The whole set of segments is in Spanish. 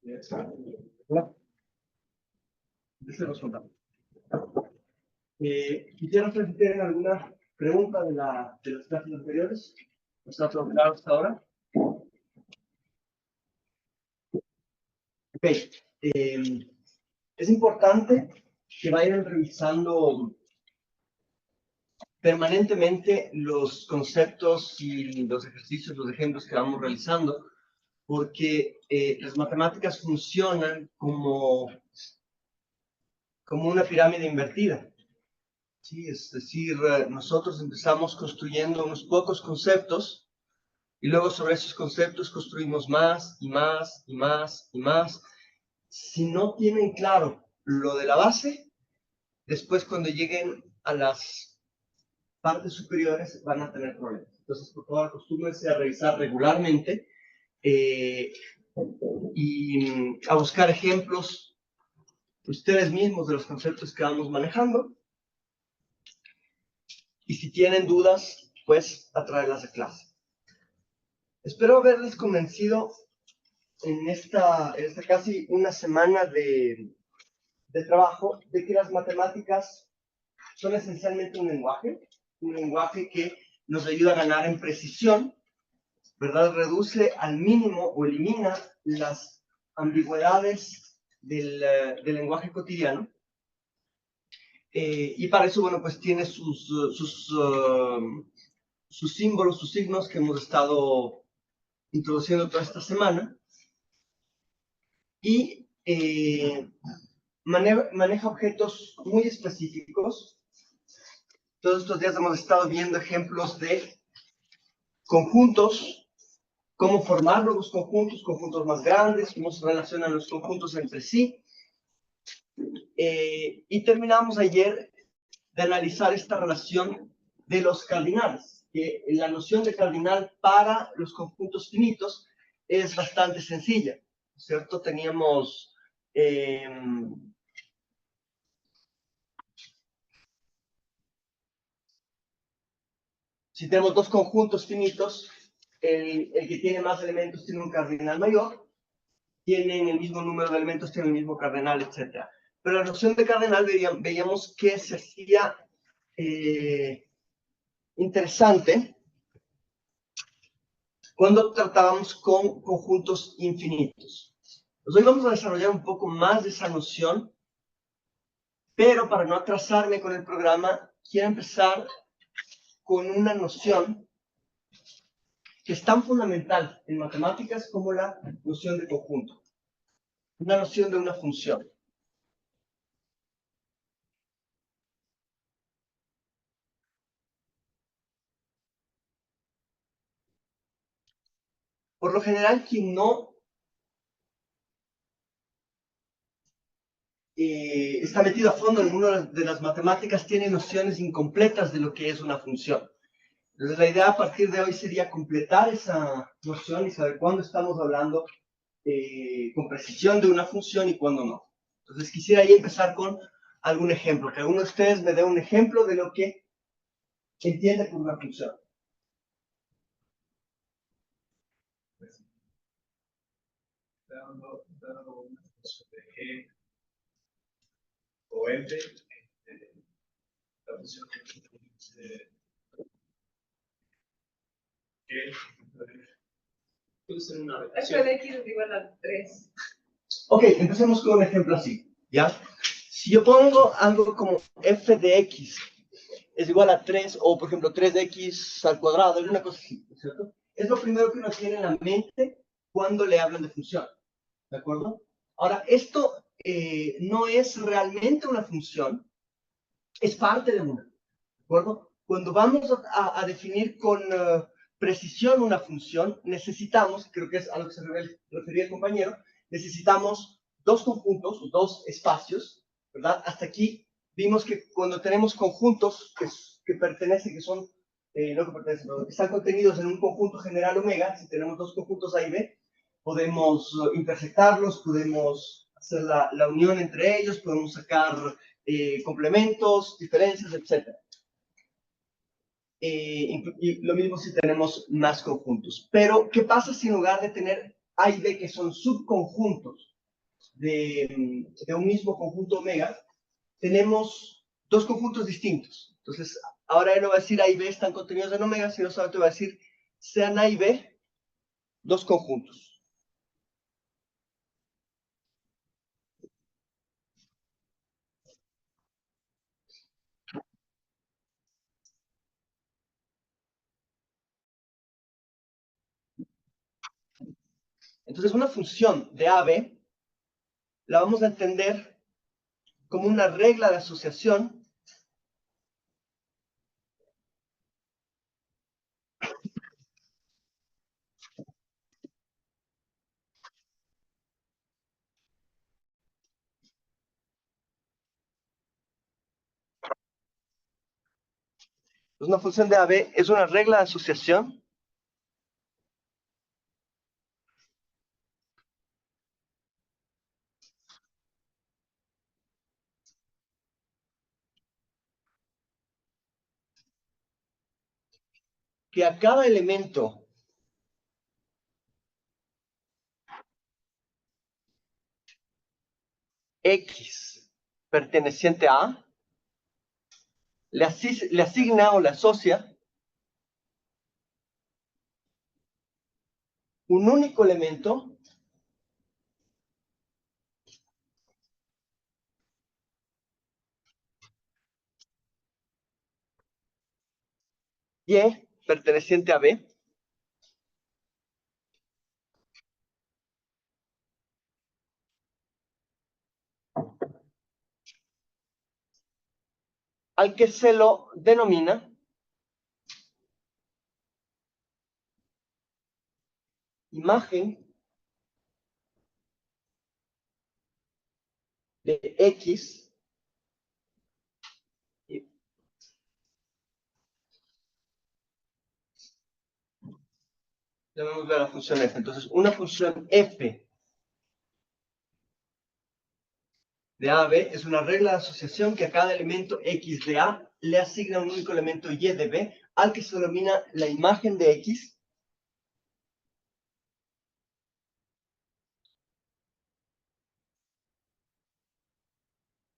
Quisiera saber si tienen alguna pregunta de las clases anteriores. ¿Está todo claro hasta ahora? Ok. Es importante que vayan revisando permanentemente los conceptos y los ejercicios, los ejemplos que vamos realizando, porque las matemáticas funcionan como una pirámide invertida. Sí, es decir, nosotros empezamos construyendo unos pocos conceptos y luego sobre esos conceptos construimos más y más y más y más. Si no tienen claro lo de la base, después cuando lleguen a las partes superiores van a tener problemas. Entonces, por favor, acostúmbrense a revisar regularmente y a buscar ejemplos ustedes mismos de los conceptos que vamos manejando. Y si tienen dudas, pues a traerlas a clase. Espero haberles convencido en esta casi una semana de trabajo de que las matemáticas son esencialmente un lenguaje que nos ayuda a ganar en precisión, ¿verdad? Reduce al mínimo o elimina las ambigüedades del lenguaje cotidiano. Y para eso, bueno, pues tiene sus símbolos, sus signos que hemos estado introduciendo toda esta semana. Y maneja objetos muy específicos. Todos estos días hemos estado viendo ejemplos de conjuntos, cómo formar nuevos conjuntos más grandes, cómo se relacionan los conjuntos entre sí. Y terminamos ayer de analizar esta relación de los cardinales, que la noción de cardinal para los conjuntos finitos es bastante sencilla, ¿cierto? Teníamos si tenemos dos conjuntos finitos, el que tiene más elementos tiene un cardinal mayor, tienen el mismo número de elementos, tienen el mismo cardinal, etc. Pero la noción de cardinal veíamos que se hacía interesante cuando tratábamos con conjuntos infinitos. Pues hoy vamos a desarrollar un poco más de esa noción, pero para no atrasarme con el programa, quiero empezar con una noción que es tan fundamental en matemáticas como la noción de conjunto. Una noción de una función. Por lo general, quien no está metido a fondo en el mundo de las matemáticas tiene nociones incompletas de lo que es una función. Entonces, la idea a partir de hoy sería completar esa noción y saber cuándo estamos hablando con precisión de una función y cuándo no. Entonces, quisiera ahí empezar con algún ejemplo, que alguno de ustedes me dé un ejemplo de lo que entiende por una función. Dando una función de G o F, la función de puede ser una relación. F de X es igual a 3. Ok, empecemos con un ejemplo así, ¿ya? Si yo pongo algo como f de x es igual a 3, o por ejemplo 3x al cuadrado, alguna cosa así, ¿cierto? Es lo primero que uno tiene en la mente cuando le hablan de función, ¿de acuerdo? Ahora, esto no es realmente una función, es parte de una, ¿de acuerdo? Cuando vamos a definir con precisión una función, necesitamos, creo que es a lo que se refería el compañero, necesitamos dos conjuntos, o dos espacios, ¿verdad? Hasta aquí vimos que cuando tenemos conjuntos que pertenecen, que son, no que pertenecen, pero que están contenidos en un conjunto general omega, si tenemos dos conjuntos A y B, podemos intersectarlos, podemos hacer la unión entre ellos, podemos sacar complementos, diferencias, etc. y lo mismo si tenemos más conjuntos. Pero, ¿qué pasa si en lugar de tener A y B, que son subconjuntos de un mismo conjunto omega, tenemos dos conjuntos distintos? Entonces, ahora él no va a decir A y B están contenidos en omega, sino solamente va a decir sean A y B dos conjuntos. Entonces, una función de A a B la vamos a entender como una regla de asociación una función de AB es una regla de asociación que a cada elemento X perteneciente a A le asigna o le asocia un único elemento Y perteneciente a B al que se lo denomina imagen de X. Debemos ver la función F. Entonces, una función F de A a B es una regla de asociación que a cada elemento X de A le asigna un único elemento Y de B al que se denomina la imagen de X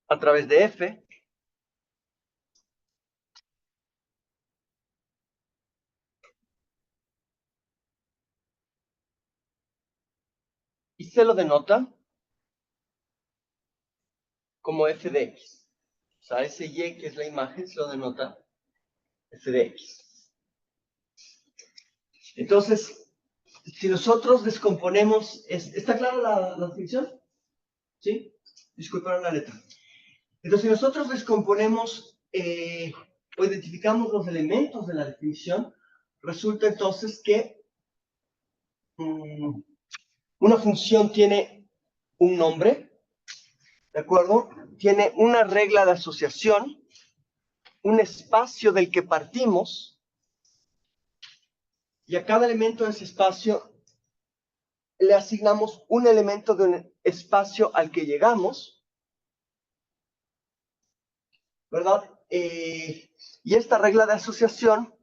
a través de F y se lo denota como F de X. O sea, ese Y que es la imagen se lo denota F de X. Entonces, si nosotros descomponemos, ¿está clara la definición? ¿Sí? Disculpen la letra. Entonces, si nosotros descomponemos o identificamos los elementos de la definición, resulta entonces que una función tiene un nombre, ¿de acuerdo? Tiene una regla de asociación, un espacio del que partimos, y a cada elemento de ese espacio le asignamos un elemento de un espacio al que llegamos, ¿verdad? Y esta regla de asociación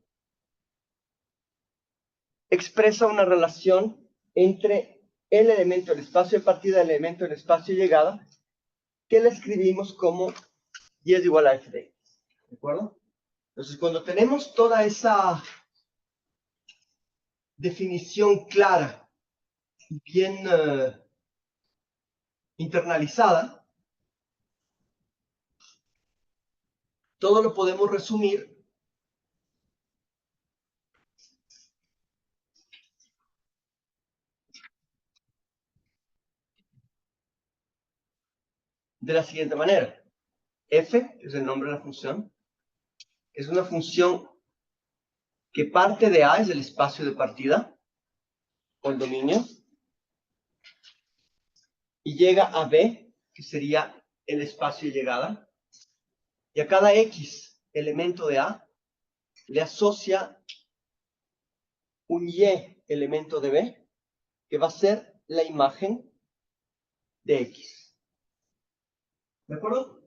expresa una relación entre el elemento del espacio de partida y el elemento del espacio de llegada, que le escribimos como y es igual a f de x. ¿De acuerdo? Entonces, cuando tenemos toda esa definición clara y bien internalizada, todo lo podemos resumir de la siguiente manera. F, que es el nombre de la función, es una función que parte de A, es el espacio de partida, o el dominio, y llega a B, que sería el espacio de llegada, y a cada X elemento de A le asocia un Y elemento de B, que va a ser la imagen de X. ¿De acuerdo?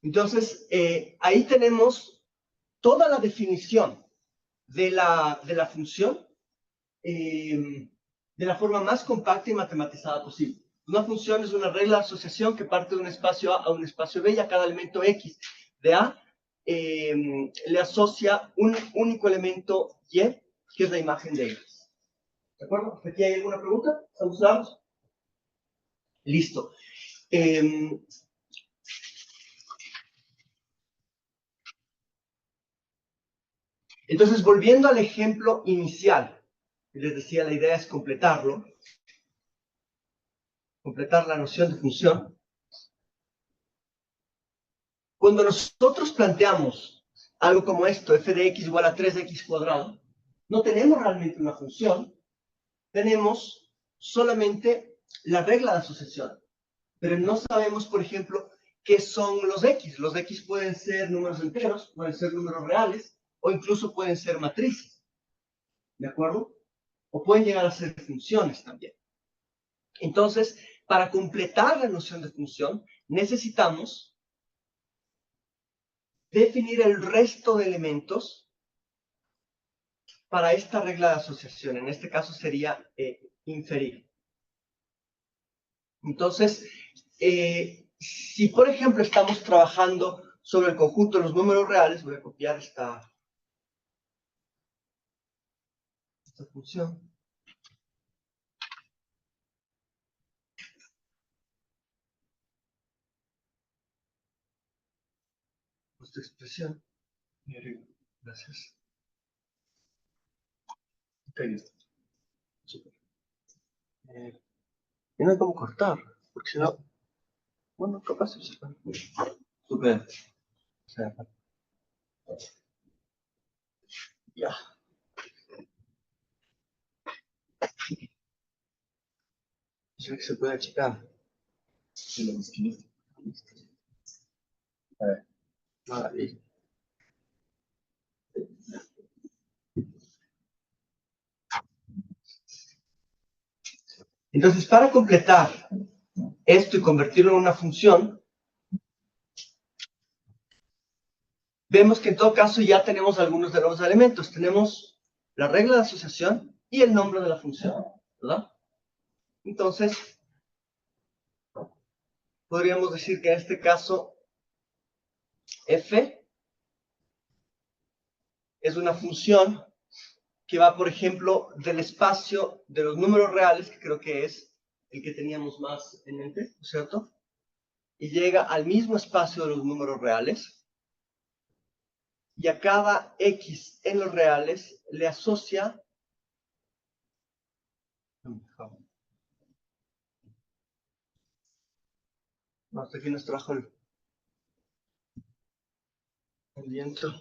Entonces, ahí tenemos toda la definición de la función de la forma más compacta y matematizada posible. Una función es una regla de asociación que parte de un espacio A a un espacio B y a cada elemento X de A le asocia un único elemento Y, que es la imagen de X. ¿De acuerdo? ¿Aquí hay alguna pregunta? ¿Estamos claros? Listo. Entonces, volviendo al ejemplo inicial, les decía, la idea es completarlo, completar la noción de función. Cuando nosotros planteamos algo como esto, f de x igual a 3x cuadrado, no tenemos realmente una función, tenemos solamente la regla de asociación, pero no sabemos, por ejemplo, qué son los x. Los x pueden ser números enteros, pueden ser números reales, o incluso pueden ser matrices, ¿de acuerdo? O pueden llegar a ser funciones también. Entonces, para completar la noción de función, necesitamos definir el resto de elementos para esta regla de asociación. En este caso sería inferir. Entonces, si por ejemplo estamos trabajando sobre el conjunto de los números reales, voy a copiar esta función. Esta expresión. Gracias. Ok, listo. Super. Y no hay cómo cortar, porque si no, bueno, capaz se puede. Super. Ya. Yo creo que se puede achicar. Sí, lo esquinista. Maravilla. Entonces, para completar esto y convertirlo en una función, vemos que en todo caso ya tenemos algunos de los elementos. Tenemos la regla de asociación y el nombre de la función, ¿verdad? Entonces, podríamos decir que en este caso, f es una función que va, por ejemplo, del espacio de los números reales, que creo que es el que teníamos más en mente, ¿cierto? Y llega al mismo espacio de los números reales. Y a cada x en los reales le asocia no, hasta aquí nos trajo el viento.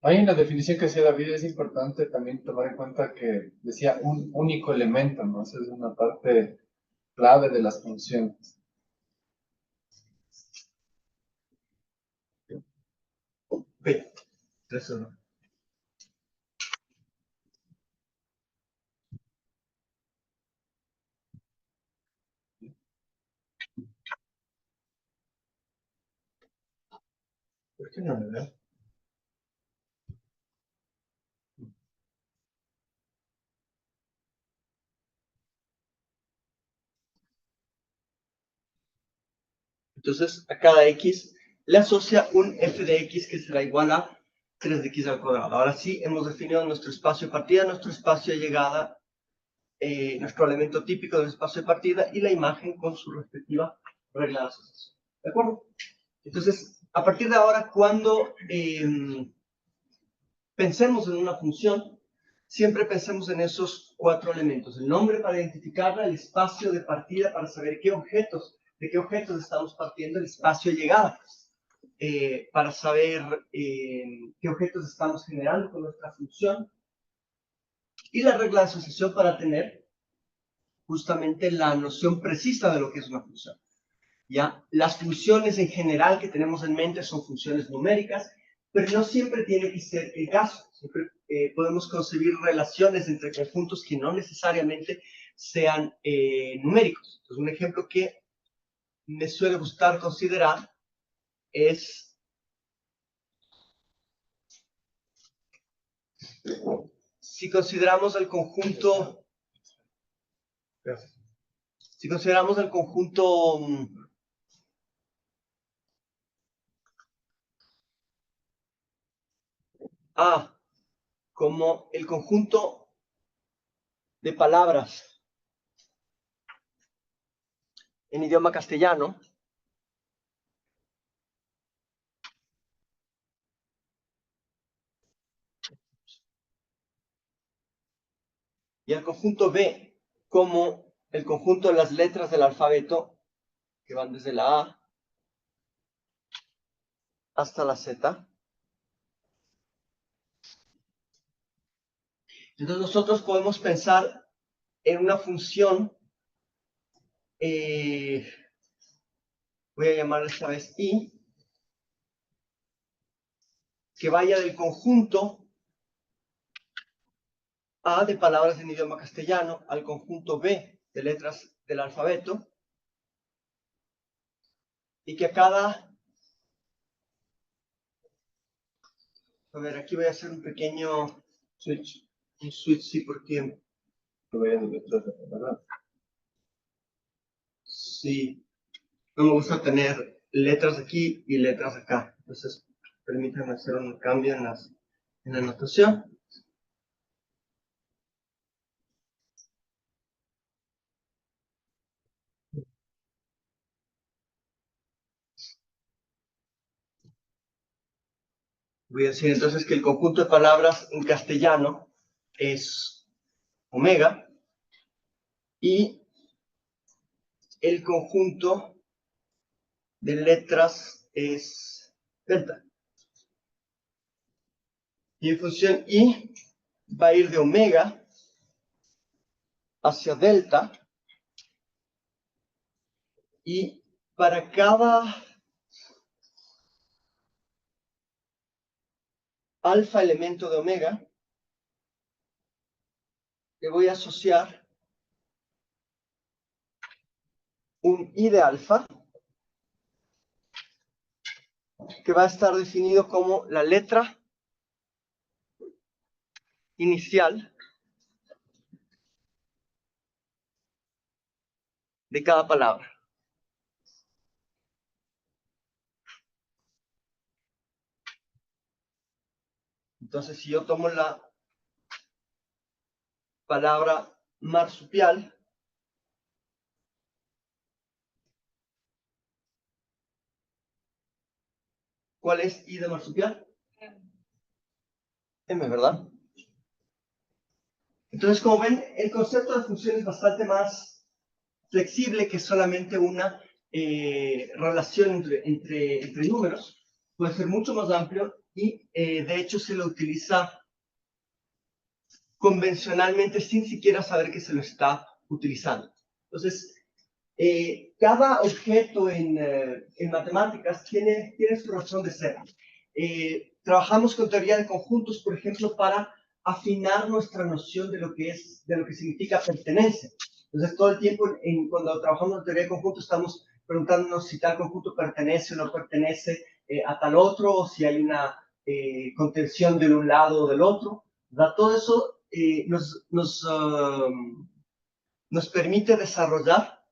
Ahí en la definición que hacía David es importante también tomar en cuenta que decía un único elemento, ¿no? Esa es una parte clave de las funciones. Ok, eso no. ¿Por qué no me veo? Entonces, a cada x le asocia un f de x que será igual a 3 de x al cuadrado. Ahora sí, hemos definido nuestro espacio de partida, nuestro espacio de llegada, nuestro elemento típico del espacio de partida y la imagen con su respectiva regla de asociación. ¿De acuerdo? Entonces, a partir de ahora, cuando pensemos en una función, siempre pensemos en esos 4 elementos. El nombre para identificarla, el espacio de partida para saber de qué objetos estamos partiendo, el espacio de llegada para saber qué objetos estamos generando con nuestra función y la regla de asociación para tener justamente la noción precisa de lo que es una función. ¿Ya? Las funciones en general que tenemos en mente son funciones numéricas, pero no siempre tiene que ser el caso. Siempre podemos concebir relaciones entre conjuntos que no necesariamente sean numéricos. Entonces, un ejemplo que me suele gustar considerar es si consideramos el conjunto A como el conjunto de palabras en idioma castellano, y el conjunto B como el conjunto de las letras del alfabeto que van desde la A hasta la Z. Entonces nosotros podemos pensar en una función, voy a llamarla esta vez I, que vaya del conjunto A de palabras en idioma castellano al conjunto B de letras del alfabeto, y que a ver, aquí voy a hacer un pequeño switch, sí, porque Que vaya de letras de palabra. sí, no me gusta tener letras aquí y letras acá. Entonces, permítanme hacer un cambio en la anotación. Voy a decir entonces que el conjunto de palabras en castellano es omega y el conjunto de letras es delta. Y en función I va a ir de omega hacia delta, y para cada alfa elemento de omega le voy a asociar un I de alfa que va a estar definido como la letra inicial de cada palabra. Entonces, si yo tomo la palabra marsupial, ¿cuál es I de marsupial? M, ¿verdad? Entonces, como ven, el concepto de función es bastante más flexible que solamente una relación entre números. Puede ser mucho más amplio y, de hecho, se lo utiliza convencionalmente sin siquiera saber que se lo está utilizando. Entonces, cada objeto en matemáticas tiene su razón de ser. Trabajamos con teoría de conjuntos, por ejemplo, para afinar nuestra noción de lo que significa pertenencia. Entonces, todo el tiempo, cuando trabajamos en teoría de conjuntos, estamos preguntándonos si tal conjunto pertenece o no pertenece a tal otro, o si hay una contención de un lado o del otro. ¿Verdad? Todo eso nos permite desarrollar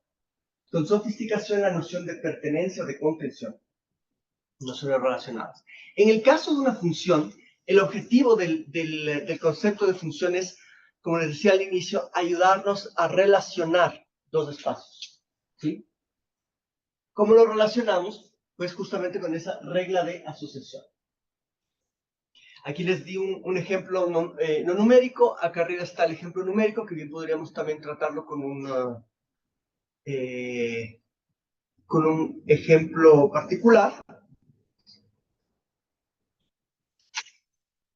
con sofisticación la noción de pertenencia o de contención, nociones relacionadas. En el caso de una función, el objetivo del concepto de función es, como les decía al inicio, ayudarnos a relacionar dos espacios. ¿Sí? ¿Cómo lo relacionamos? Pues justamente con esa regla de asociación. Aquí les di un ejemplo no numérico, acá arriba está el ejemplo numérico, que bien podríamos también tratarlo con un ejemplo particular.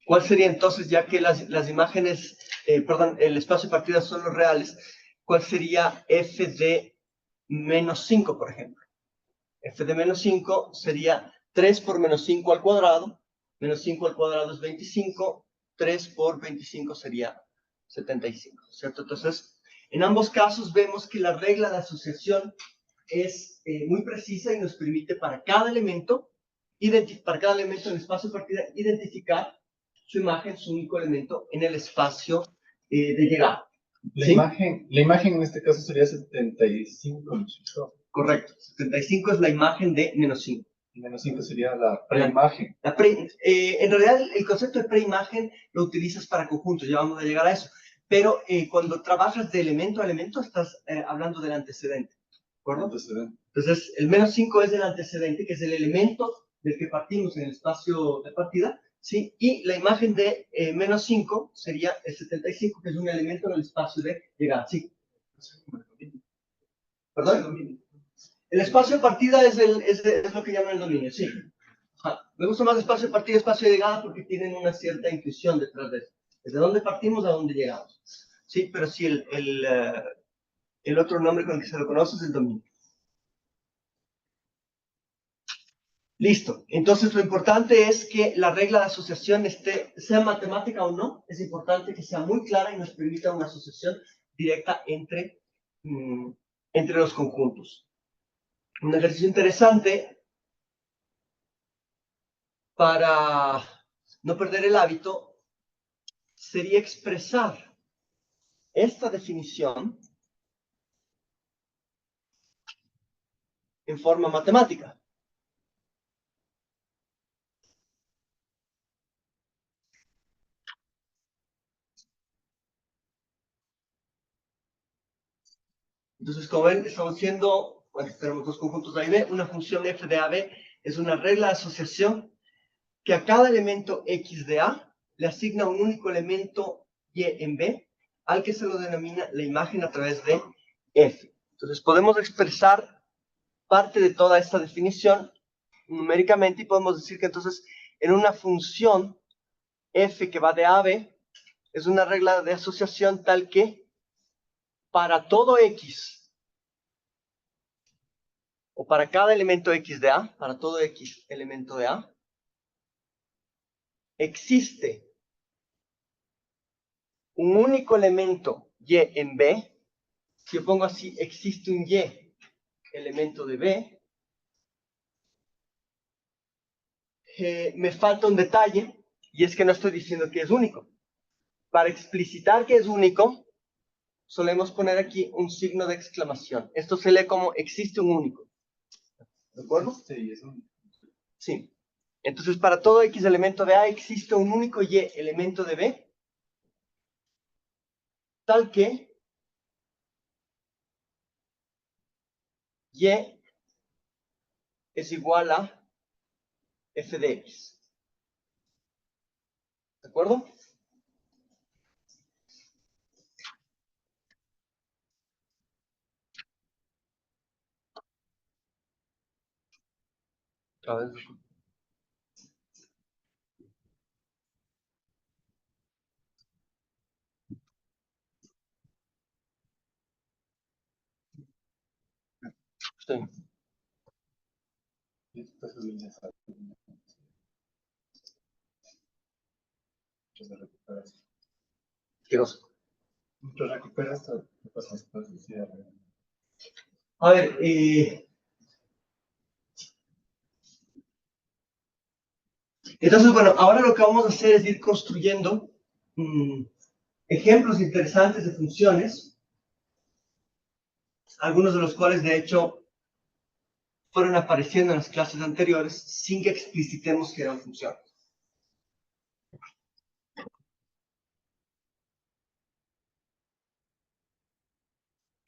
¿Cuál sería entonces, ya que las imágenes, el espacio de partida son los reales, cuál sería f de menos 5, por ejemplo? F de menos 5 sería 3 por menos 5 al cuadrado Menos 5 al cuadrado es 25. 3 por 25 sería 75, ¿cierto? Entonces, en ambos casos vemos que la regla de asociación es muy precisa y nos permite para cada elemento en el espacio de partida, identificar su imagen, su único elemento en el espacio de llegada. ¿Sí? La imagen en este caso sería 75, ¿no es cierto? Correcto. 75 es la imagen de menos 5. Y menos 5 sería la preimagen. En realidad, el concepto de preimagen lo utilizas para conjuntos, ya vamos a llegar a eso. Pero cuando trabajas de elemento a elemento, estás hablando del antecedente. ¿De acuerdo? Antecedente. Entonces, el menos 5 es el antecedente, que es el elemento del que partimos en el espacio de partida, ¿sí? Y la imagen de menos 5 sería el 75, que es un elemento en el espacio de llegada, ¿sí? ¿Perdón? El espacio de partida es lo que llaman el dominio, sí. Ajá. Me gusta más espacio de partida y espacio de llegada porque tienen una cierta intuición detrás de eso. Desde dónde partimos a dónde llegamos. Sí, pero sí, el otro nombre con el que se lo conoce es el dominio. Listo. Entonces, lo importante es que la regla de asociación sea matemática o no. Es importante que sea muy clara y nos permita una asociación directa entre los conjuntos. Un ejercicio interesante para no perder el hábito sería expresar esta definición en forma matemática. Entonces, como ven, estamos haciendo, bueno, tenemos dos conjuntos A y B. Una función f de AB es una regla de asociación que a cada elemento x de A le asigna un único elemento y en B, al que se lo denomina la imagen a través de f. Entonces, podemos expresar parte de toda esta definición numéricamente y podemos decir que entonces en una función f que va de A a B es una regla de asociación tal que para todo x o para cada elemento x de A, para todo x elemento de A, existe un único elemento y en B. Si yo pongo así, existe un y elemento de B, me falta un detalle y es que no estoy diciendo que es único. Para explicitar que es único, solemos poner aquí un signo de exclamación. Esto se lee como existe un único. ¿De acuerdo? Sí, es único. Sí. Entonces, para todo x elemento de A existe un único y elemento de B, tal que y es igual a f de x. ¿De acuerdo? A ver. Estoy. Y después subirle esa- Entonces recuperas. Asqueroso. Entonces recuperas esto. ¿Qué pasa después? Sí, A ver, entonces, bueno, ahora lo que vamos a hacer es ir construyendo ejemplos interesantes de funciones, algunos de los cuales de hecho fueron apareciendo en las clases anteriores sin que explicitemos que eran funciones.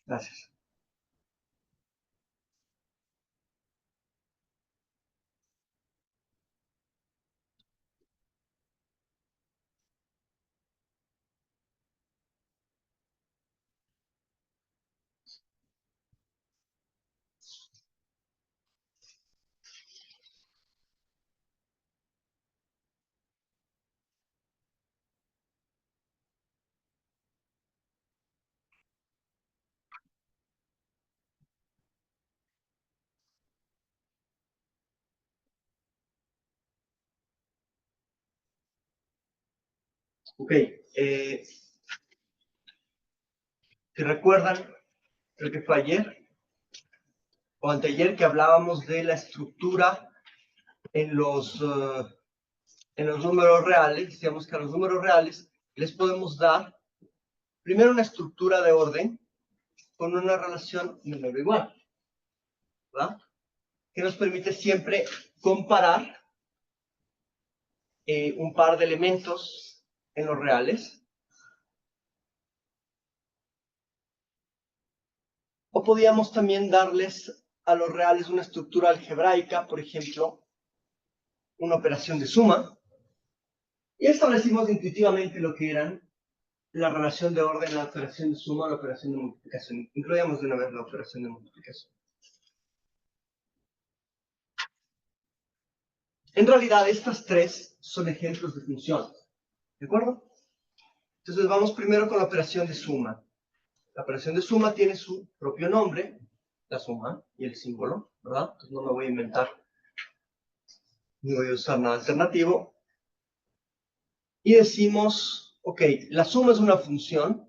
Gracias. Ok, si recuerdan, creo que fue ayer o anteayer que hablábamos de la estructura en los números reales. Decíamos que a los números reales les podemos dar primero una estructura de orden con una relación menor o igual, ¿verdad? Que nos permite siempre comparar un par de elementos en los reales. O podíamos también darles a los reales una estructura algebraica, por ejemplo, una operación de suma, y establecimos intuitivamente lo que eran la relación de orden, la operación de suma, la operación de multiplicación. Incluíamos de una vez la operación de multiplicación. En realidad, estas tres son ejemplos de funciones, ¿de acuerdo? Entonces vamos primero con la operación de suma. La operación de suma tiene su propio nombre, la suma y el símbolo, ¿verdad? Entonces no me voy a inventar, ni voy a usar nada alternativo. Y decimos, ok, la suma es una función.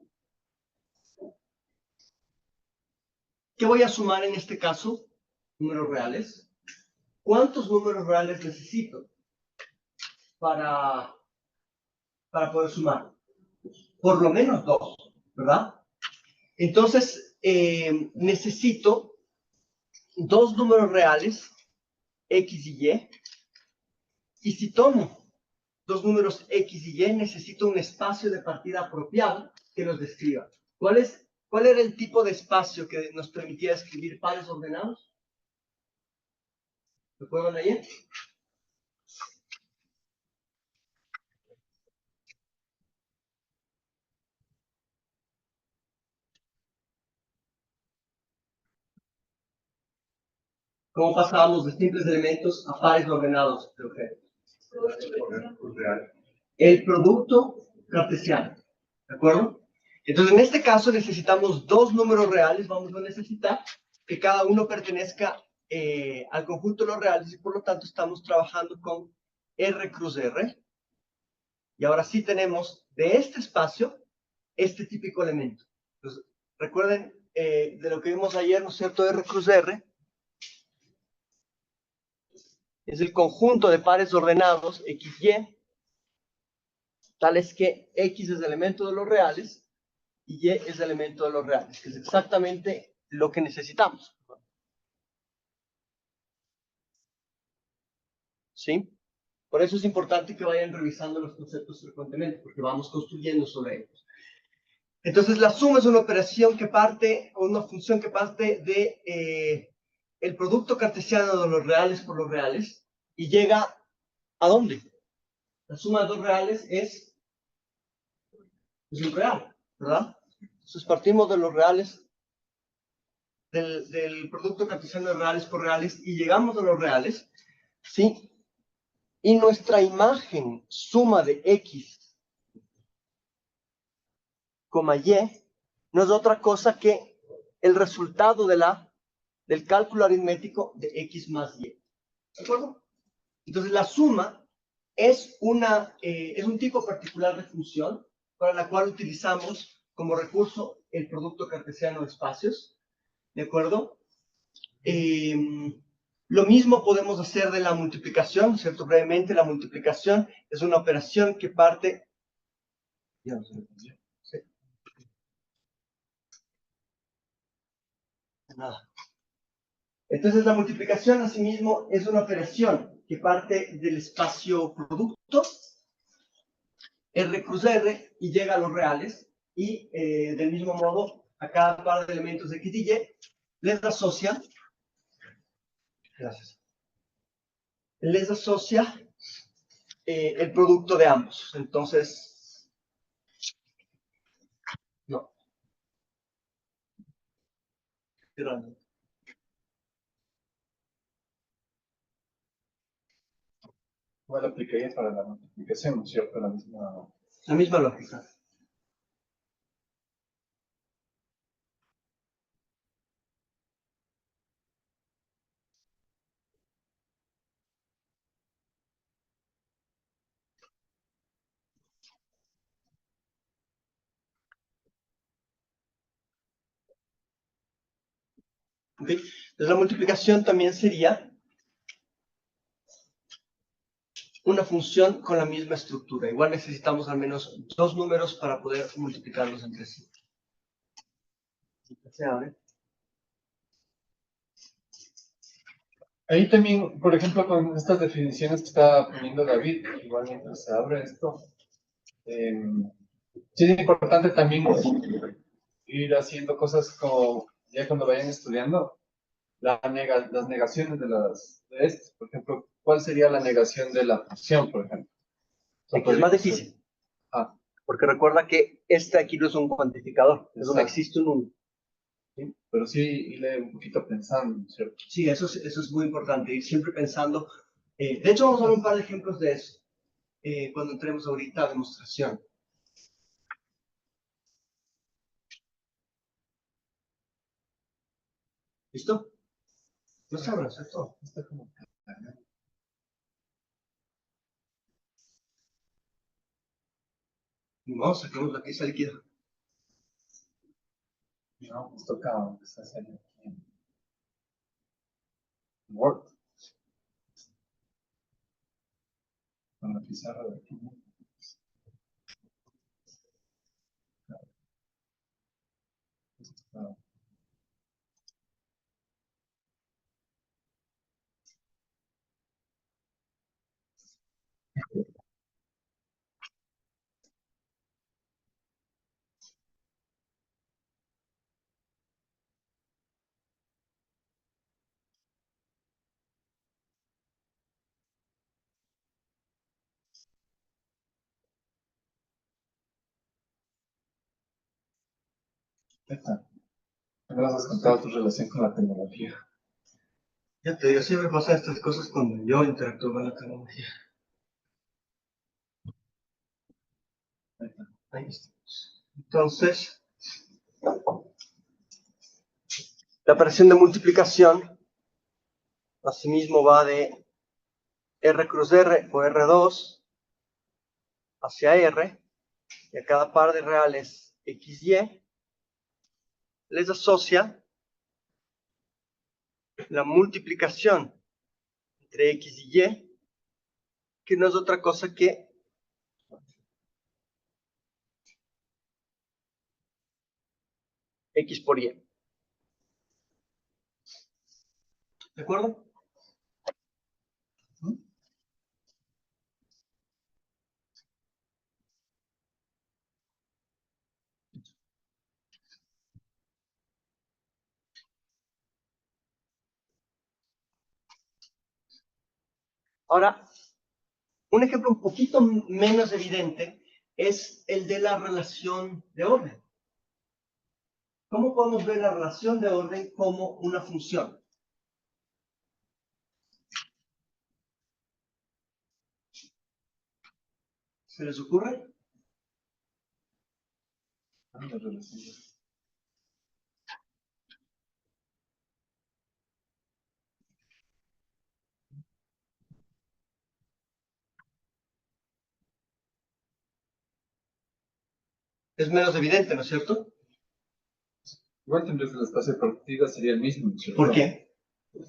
¿Qué voy a sumar en este caso? Números reales. ¿Cuántos números reales necesito para poder sumar? Por lo menos dos, ¿verdad? Entonces, necesito dos números reales, X y Y. Y si tomo dos números X y Y, necesito un espacio de partida apropiado que los describa. ¿Cuál era el tipo de espacio que nos permitía escribir pares ordenados? ¿Recuerdan ayer? ¿Cómo pasábamos de simples elementos a pares ordenados de objetos? El producto cartesiano, ¿de acuerdo? Entonces, en este caso necesitamos dos números reales, vamos a necesitar que cada uno pertenezca al conjunto de los reales y por lo tanto estamos trabajando con R cruz R. Y ahora sí tenemos de este espacio este típico elemento. Entonces, recuerden de lo que vimos ayer, ¿no es cierto? R cruz R es el conjunto de pares ordenados XY, tales que X es el elemento de los reales y Y es el elemento de los reales, que es exactamente lo que necesitamos. ¿Sí? Por eso es importante que vayan revisando los conceptos frecuentemente, porque vamos construyendo sobre ellos. Entonces, la suma es una operación que parte, o una función que parte de el producto cartesiano de los reales por los reales y llega ¿a dónde? La suma de dos reales es un real, ¿verdad? Entonces partimos de los reales, del producto cartesiano de reales por reales y llegamos a los reales, ¿sí? Y nuestra imagen suma de X, Y, no es otra cosa que el resultado del cálculo aritmético de X más Y. ¿De acuerdo? Entonces la suma es un tipo particular de función para la cual utilizamos como recurso el producto cartesiano de espacios. ¿De acuerdo? Lo mismo podemos hacer de la multiplicación, ¿cierto? Brevemente, la multiplicación es una operación que parte... Ya no se me entendió. Sí. Nada. Entonces, la multiplicación, asimismo, es una operación que parte del espacio producto, R cruz R, y llega a los reales, y del mismo modo, a cada par de elementos de X y Y, gracias, les asocia el producto de ambos. Entonces, no, grande. Igual aplicaría para la multiplicación, ¿no es cierto? La misma lógica. ¿Ok? Entonces la multiplicación también sería una función con la misma estructura. Igual necesitamos al menos dos números para poder multiplicarlos entre sí. Se abre. Ahí también, por ejemplo, con estas definiciones que está poniendo David, igual mientras se abre esto, sí es importante también ir haciendo cosas como, ya cuando vayan estudiando, las negaciones de estos. Por ejemplo, ¿cuál sería la negación de la función, por ejemplo? Aquí es más difícil. Ah, Porque recuerda que este aquí no es un cuantificador, eso no exacto. existe un 1. Pero sí irle un poquito pensando, ¿cierto? Sí, eso es muy importante, ir siempre pensando. De hecho, vamos a ver un par de ejemplos de eso cuando entremos ahorita a demostración. ¿Listo? No sabrás, ¿cierto? Está como... Vamos, saquemos la pieza líquida. No, nos toca empezar a hacer aquí en Word, con la pizarra de aquí. Ah, ahí está. Me nos has contado tu relación con la tecnología. Ya te digo, siempre pasan estas cosas cuando yo interactúo con la tecnología. Ahí está. Ahí está. Entonces, la operación de multiplicación, asimismo, va de R cruz R o R2 hacia R, y a cada par de reales XY les asocia la multiplicación entre X y Y, que no es otra cosa que X por Y. ¿De acuerdo? Ahora, un ejemplo un poquito menos evidente es el de la relación de orden. ¿Cómo podemos ver la relación de orden como una función? ¿Se les ocurre? Ah, la relación. Es menos evidente, ¿no es cierto? Igual tendrías el espacio de partida, sería el mismo, ¿cierto? ¿Por qué?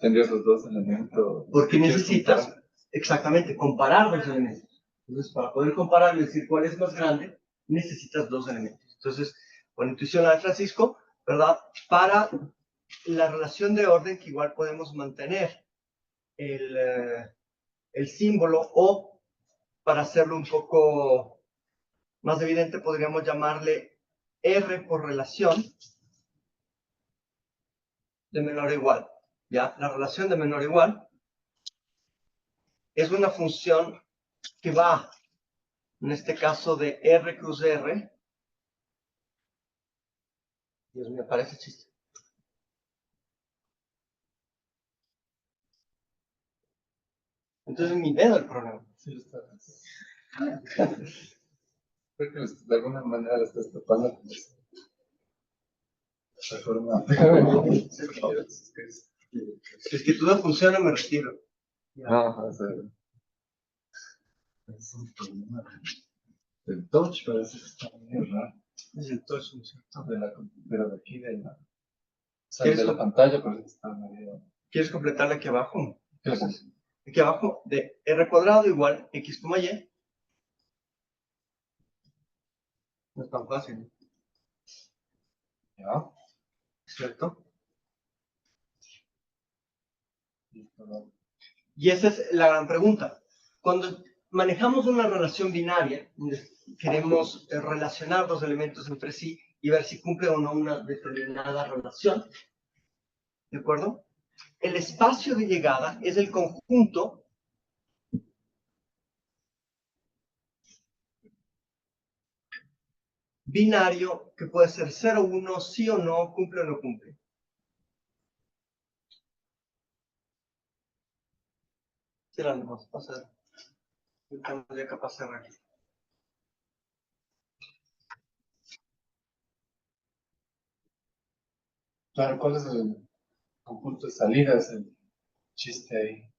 Tendrías los dos elementos. Porque que quieres necesitas, comparar. exactamente, comparar dos elementos. Entonces, para poder comparar y decir cuál es más grande, necesitas dos elementos. Entonces, por intuición la de Francisco, ¿verdad? Para la relación de orden, que igual podemos mantener el símbolo, o para hacerlo un poco más evidente, podríamos llamarle R por relación de menor a igual. ¿Ya? La relación de menor a igual es una función que va, en este caso, de R cruz R. Dios mío, parece chiste. Entonces, mi dedo el problema. Sí, lo está. Creo que de alguna manera le estás tapando con esa forma. Si es que todo funciona, me retiro. Ah, o sea, es un problema del touch, parece que está muy raro. Es el torso, ¿no es cierto? Pero de aquí de la. Sale de la pantalla, pero está medio... ¿Quieres completarla aquí abajo? Entonces, Aquí abajo de r cuadrado igual x, y. No es tan fácil, ya. ¿cierto? Listo. Y esa es la gran pregunta. Cuando manejamos una relación binaria, donde queremos relacionar dos elementos entre sí y ver si cumple o no una determinada relación, ¿de acuerdo? El espacio de llegada es el conjunto binario que puede ser 0, 1, sí o no, cumple o no cumple. Será nomás, pasar. Estamos ya capaz de cerrar. Claro, ¿cuál es el conjunto de salidas? El chiste ahí.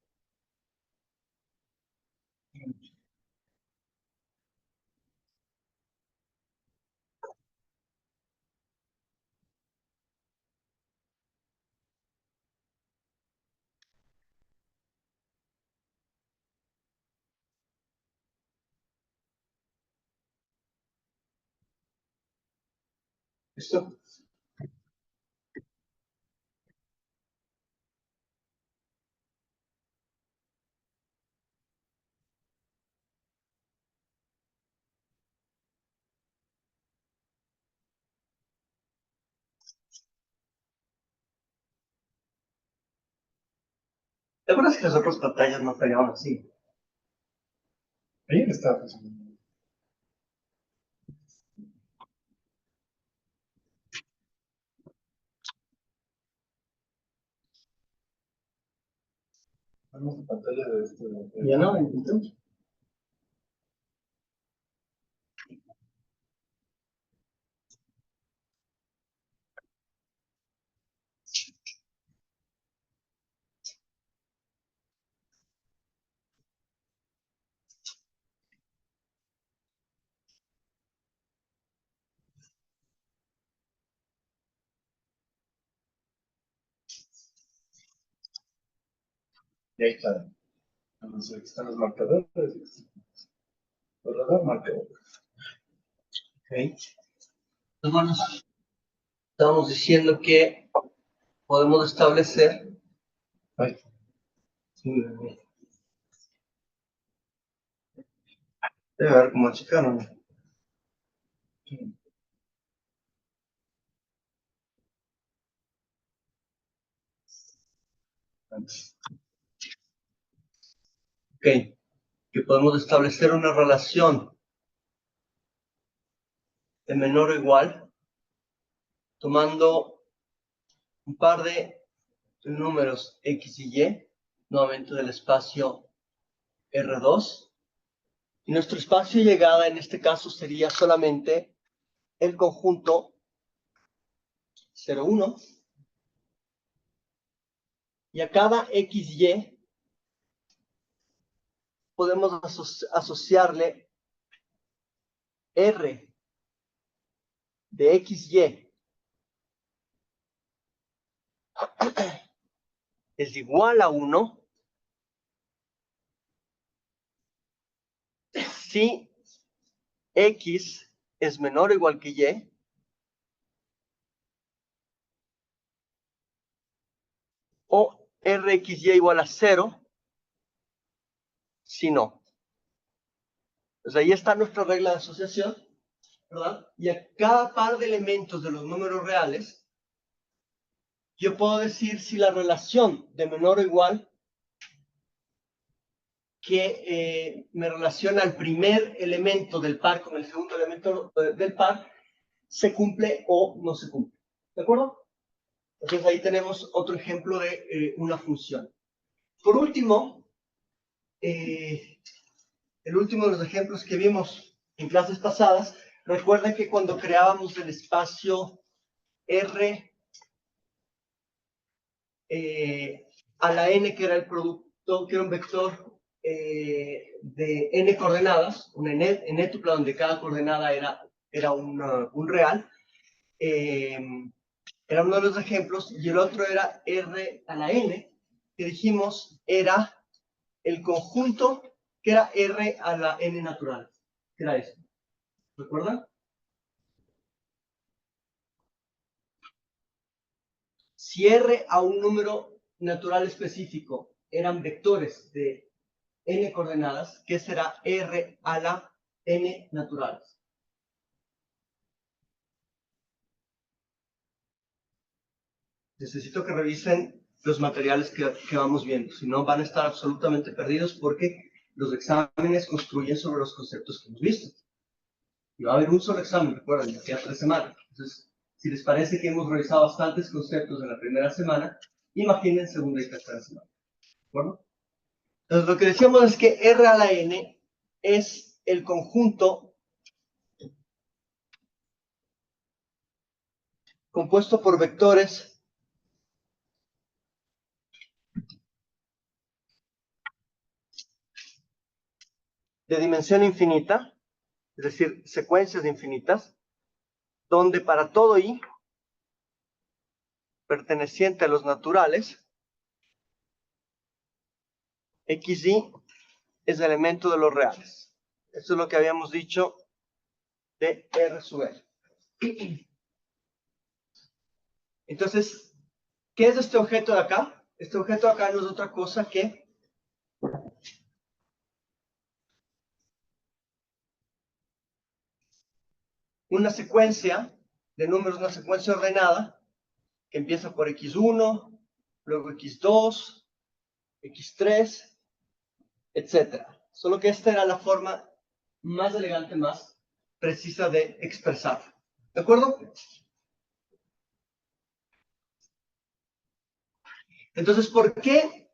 ¿Listo? ¿Te acuerdas que las otras pantallas no pegaban así? Ahí está funcionando. Vamos a pantalla de este. Ya no, intentemos. Y ahí está. Vamos a ver, aquí están los marcadores. Los marcadores. Ok. Entonces, bueno, estamos diciendo que podemos establecer. Ay, Debe haber como checaron. antes. Ok. Que podemos establecer una relación de menor o igual tomando un par de números x y y, nuevamente del espacio R2. Y nuestro espacio de llegada en este caso sería solamente el conjunto 0, 1. Y a cada XY podemos asociarle R de XY es igual a 1 si X es menor o igual que Y o RXY igual a 0 si no. Pues ahí está nuestra regla de asociación, ¿verdad? Y a cada par de elementos de los números reales, yo puedo decir si la relación de menor o igual que me relaciona el primer elemento del par con el segundo elemento del par se cumple o no se cumple. ¿De acuerdo? Entonces ahí tenemos otro ejemplo de una función. Por último, el último de los ejemplos que vimos en clases pasadas, recuerden que cuando creábamos el espacio R a la n, que era el producto, que era un vector de n coordenadas, una n-tupla donde cada coordenada era un real, Era uno de los ejemplos, y el otro era R a la N, que dijimos era el conjunto que era R a la N natural, que era esto. ¿Recuerdan? Si R a un número natural específico eran vectores de N coordenadas, ¿qué será R a la N naturales? Necesito que revisen los materiales que vamos viendo, si no van a estar absolutamente perdidos porque los exámenes construyen sobre los conceptos que hemos visto. Y va a haber un solo examen, recuerden, de aquí a 3 semanas. Entonces, si les parece que hemos revisado bastantes conceptos en la primera semana, imaginen segunda y tercera semana. ¿De acuerdo? Entonces, lo que decíamos es que R a la N es el conjunto compuesto por vectores de dimensión infinita, es decir, secuencias infinitas, donde para todo i perteneciente a los naturales, xy es elemento de los reales. Eso es lo que habíamos dicho de R sub L. Entonces, ¿qué es este objeto de acá? Este objeto de acá no es otra cosa que una secuencia de números, una secuencia ordenada, que empieza por x1, luego x2, x3, etc. Solo que esta era la forma más elegante, más precisa de expresar. ¿De acuerdo? Entonces, ¿por qué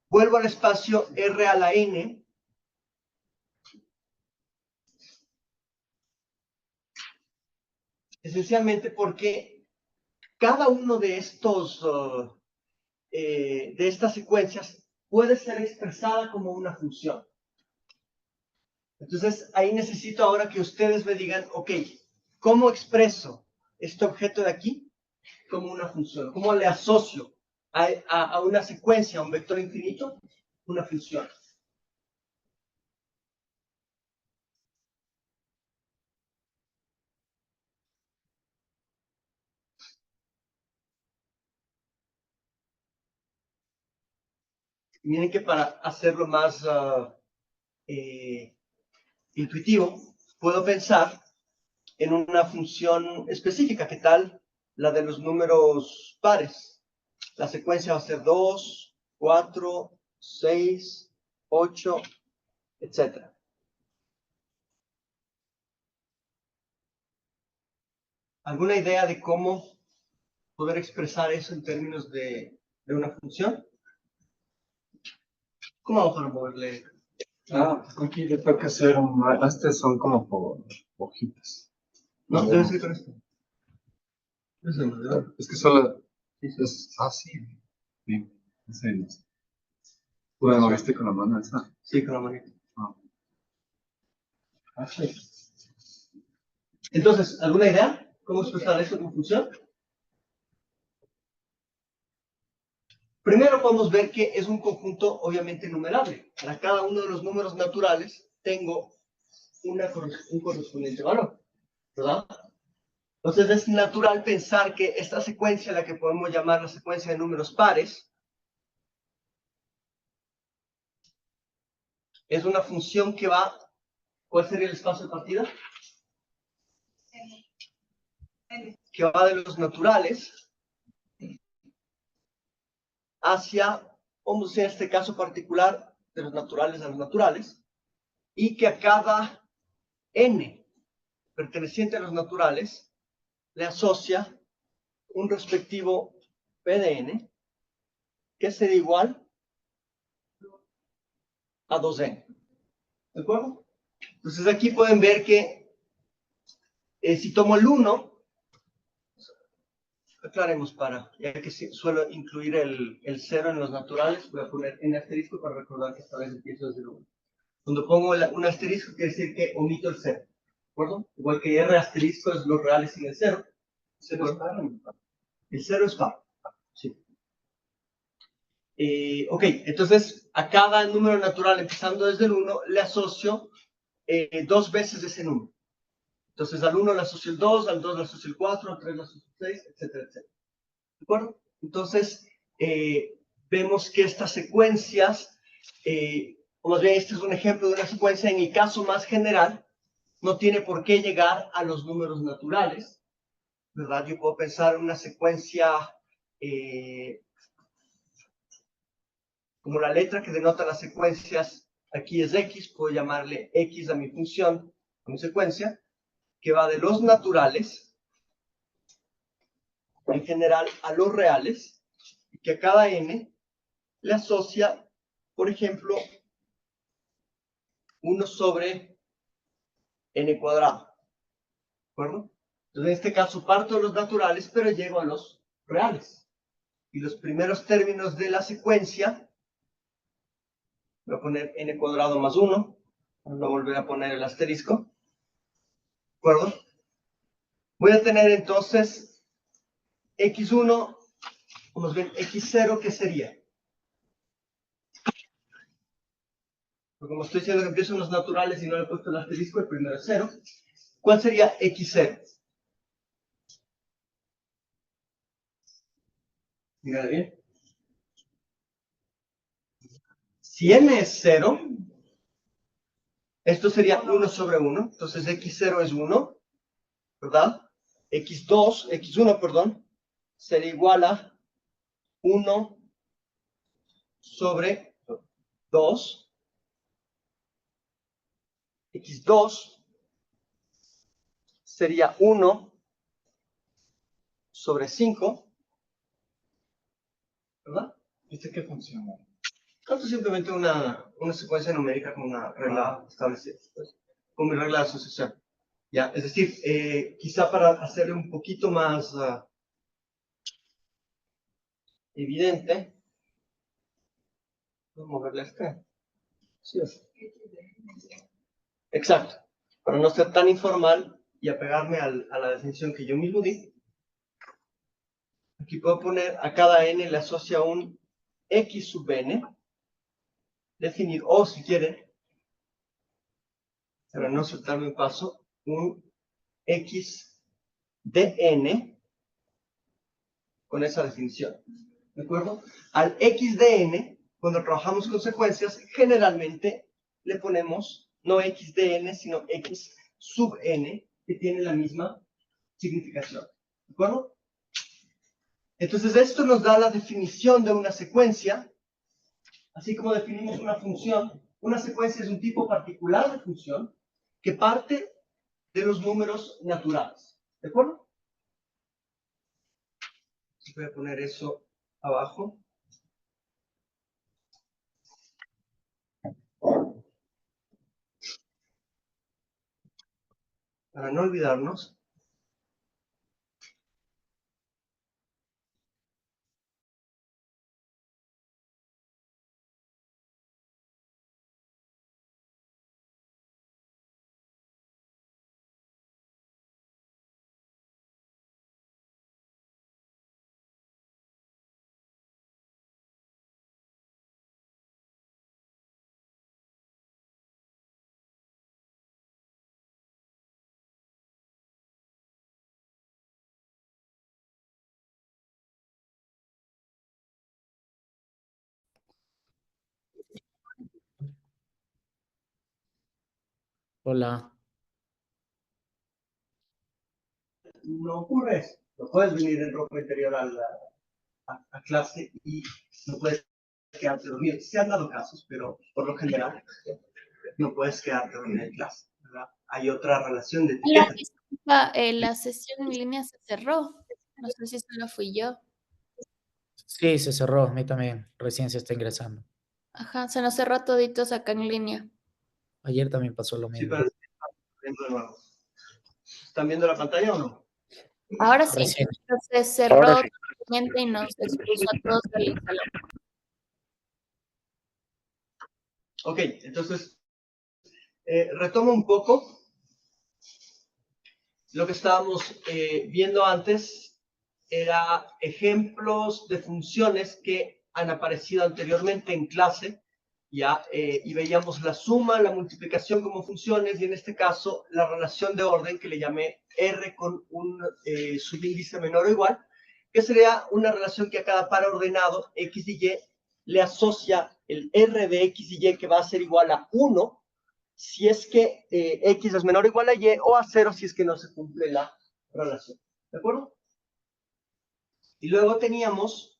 vuelvo al espacio R a la N? Esencialmente porque cada uno de estas secuencias puede ser expresada como una función. Entonces, ahí necesito ahora que ustedes me digan, ok, ¿cómo expreso este objeto de aquí como una función? ¿Cómo le asocio a una secuencia, a un vector infinito, una función? Miren que para hacerlo más intuitivo, puedo pensar en una función específica. ¿Qué tal la de los números pares? La secuencia va a ser 2, 4, 6, 8, etc. ¿Alguna idea de cómo poder expresar eso en términos de una función? ¿Cómo vamos a moverle? Aquí le toca hacer estos son como por hojitas. No, debe ser con esto. Es que solo Sí, sí. es así. Sí, sí. ¿Tú me moviste con la mano esa? Sí, con la manita. Así. Entonces, ¿alguna idea? ¿Cómo expresar eso con función? Primero podemos ver que es un conjunto obviamente numerable. Para cada uno de los números naturales tengo un correspondiente valor, ¿verdad? Entonces es natural pensar que esta secuencia, la que podemos llamar la secuencia de números pares, es una función que va, ¿cuál sería el espacio de partida? Que va de los naturales hacia, vamos a decir en este caso particular, de los naturales a los naturales, y que a cada n perteneciente a los naturales le asocia un respectivo p de n, que sería igual a 2n. ¿De acuerdo? Entonces aquí pueden ver que si tomo el 1, aclaremos ya que suelo incluir el 0 en los naturales, voy a poner n asterisco para recordar que esta vez empiezo desde el 1. Cuando pongo un asterisco quiere decir que omito el 0. ¿De acuerdo? Igual que r asterisco es los reales sin el 0. cero es par. El 0 es par. Sí. Ok, entonces a cada número natural empezando desde el 1 le asocio 2 veces ese número. Entonces al 1 le asocio el 2, al 2 le asocio el 4, al 3 le asocio el 6, etcétera, etcétera. ¿De acuerdo? Entonces vemos que estas secuencias, o más bien este es un ejemplo de una secuencia en el caso más general, no tiene por qué llegar a los números naturales, ¿verdad? Yo puedo pensar en una secuencia como la letra que denota las secuencias, aquí es X, puedo llamarle X a mi función, a mi secuencia, que va de los naturales, en general, a los reales, y que a cada n le asocia, por ejemplo, 1 sobre n cuadrado, ¿de acuerdo? Entonces, en este caso parto de los naturales, pero llego a los reales. Y los primeros términos de la secuencia, voy a poner n cuadrado más 1, para no volver a poner el asterisco, ¿de acuerdo? Voy a tener entonces x1, o más bien x0, ¿qué sería? Porque como estoy diciendo que empiezo en los naturales y no le he puesto el asterisco, el primero es 0. ¿Cuál sería x0? Mira bien. Si n es 0, esto sería 1 sobre 1. Entonces x0 es 1, ¿verdad? x1, perdón, sería igual a 1 sobre 2. x2 sería 1 sobre 5, ¿verdad? ¿Viste qué funciona? Esto es simplemente una secuencia numérica con una regla establecida, pues, con mi regla de asociación. ¿Ya? Es decir, quizá para hacerle un poquito más evidente, voy a moverle acá. Sí, exacto. Para no ser tan informal y apegarme a la definición que yo mismo di, aquí puedo poner a cada n le asocia un x sub n, definir, o si quieren, para no saltarme un paso, un x de n con esa definición. ¿De acuerdo? Al x de n, cuando trabajamos con secuencias, generalmente le ponemos no x de n, sino x sub n, que tiene la misma significación. ¿De acuerdo? Entonces, esto nos da la definición de una secuencia, así como definimos una función. Una secuencia es un tipo particular de función que parte de los números naturales. ¿De acuerdo? Voy a poner eso abajo. Para no olvidarnos. Hola. No ocurre eso. No puedes venir en ropa interior a clase y no puedes quedarte dormido. Se han dado casos, pero por lo general no puedes quedarte dormido en clase, ¿verdad? Hay otra relación de Hola, etiqueta. disculpa, la sesión en línea se cerró. No sé si solo fui yo. Sí, se cerró. A mí también. Recién se está ingresando. Ajá, se nos cerró toditos acá en línea. Ayer también pasó lo Sí, mismo. pero de nuevo. ¿Están viendo la pantalla o no? Ahora sí. Recién. Entonces cerró totalmente y nos expulsó a todos del salón. Ok, entonces, retomo un poco. lo que estábamos viendo antes era ejemplos de funciones que han aparecido anteriormente en clase, ¿ya? Y veíamos la suma, la multiplicación como funciones, y en este caso la relación de orden que le llamé R con un subíndice menor o igual, que sería una relación que a cada par ordenado X y Y le asocia el R de X y Y, que va a ser igual a 1 si es que X es menor o igual a Y, o a 0 si es que no se cumple la relación. ¿De acuerdo? Y luego teníamos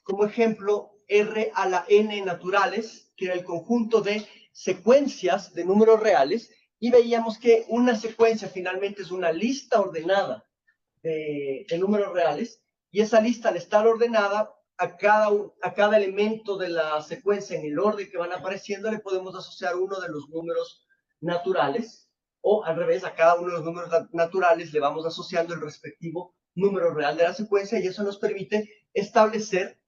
como ejemplo R a la N naturales, que era el conjunto de secuencias de números reales, y veíamos que una secuencia finalmente es una lista ordenada de números reales, y esa lista, al estar ordenada, a cada elemento de la secuencia en el orden que van apareciendo le podemos asociar uno de los números naturales, o al revés, a cada uno de los números naturales le vamos asociando el respectivo número real de la secuencia, y eso nos permite establecer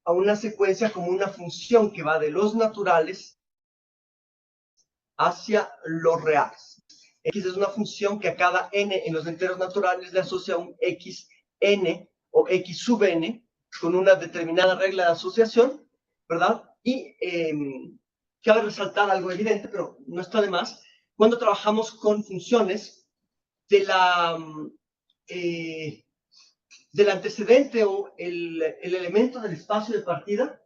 a una secuencia como una función que va de los naturales hacia los reales. X es una función que a cada n en los enteros naturales le asocia un xn o x sub n con una determinada regla de asociación, ¿verdad? Y cabe resaltar algo evidente, pero no está de más, cuando trabajamos con funciones de del antecedente o el elemento del espacio de partida,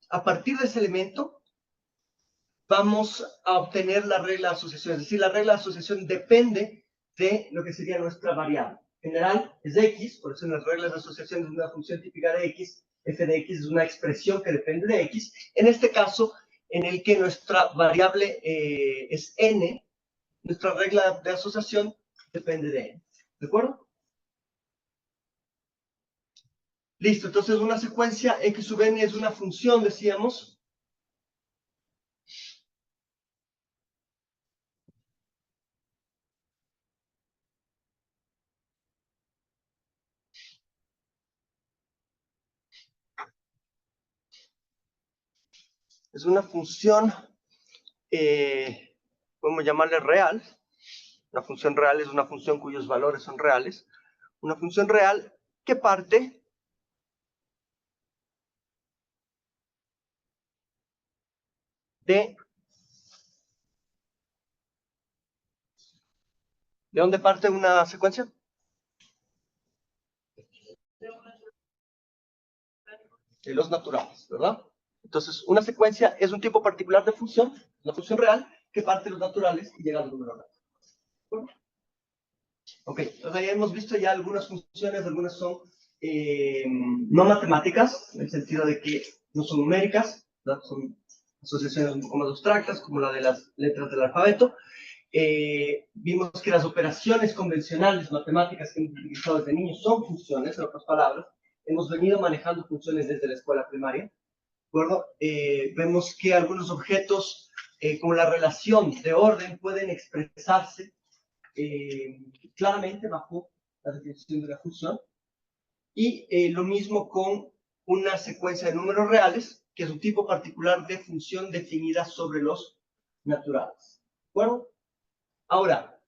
a partir de ese elemento vamos a obtener la regla de asociación. Es decir, la regla de asociación depende de lo que sería nuestra variable. En general es x, por eso en las reglas de asociación es una función típica de x, f de x es una expresión que depende de x. En este caso, en el que nuestra variable es n, nuestra regla de asociación depende de n. ¿De acuerdo? Listo, entonces una secuencia x sub n es una función, decíamos. Es una función, podemos llamarle real. Una función real es una función cuyos valores son reales. Una función real que parte ¿de dónde parte una secuencia? De los naturales, ¿verdad? Entonces, una secuencia es un tipo particular de función, una función real, que parte de los naturales y llega al número real. Bueno. Ok, entonces ahí hemos visto ya algunas funciones, algunas son no matemáticas, en el sentido de que no son numéricas, ¿verdad? Son asociaciones un poco más abstractas, como la de las letras del alfabeto. Vimos que las operaciones convencionales matemáticas que hemos utilizado desde niños son funciones, en otras palabras. Hemos venido manejando funciones desde la escuela primaria, ¿de acuerdo? Vemos que algunos objetos, como la relación de orden, pueden expresarse claramente bajo la definición de la función. Y lo mismo con una secuencia de números reales, que es un tipo particular de función definida sobre los naturales. ¿De acuerdo? Ahora,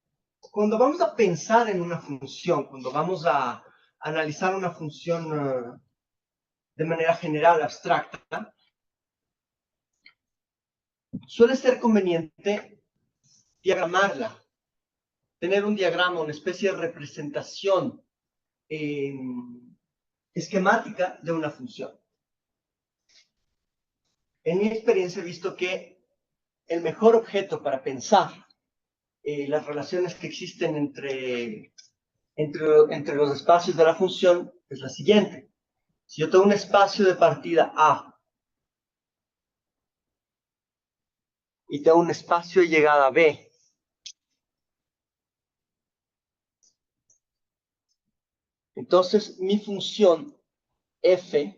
cuando vamos a pensar en una función, cuando vamos a analizar una función de manera general, abstracta, suele ser conveniente diagramarla, tener un diagrama, una especie de representación esquemática de una función. En mi experiencia he visto que el mejor objeto para pensar las relaciones que existen entre los espacios de la función es la siguiente. Si yo tengo un espacio de partida A y tengo un espacio de llegada B, entonces mi función f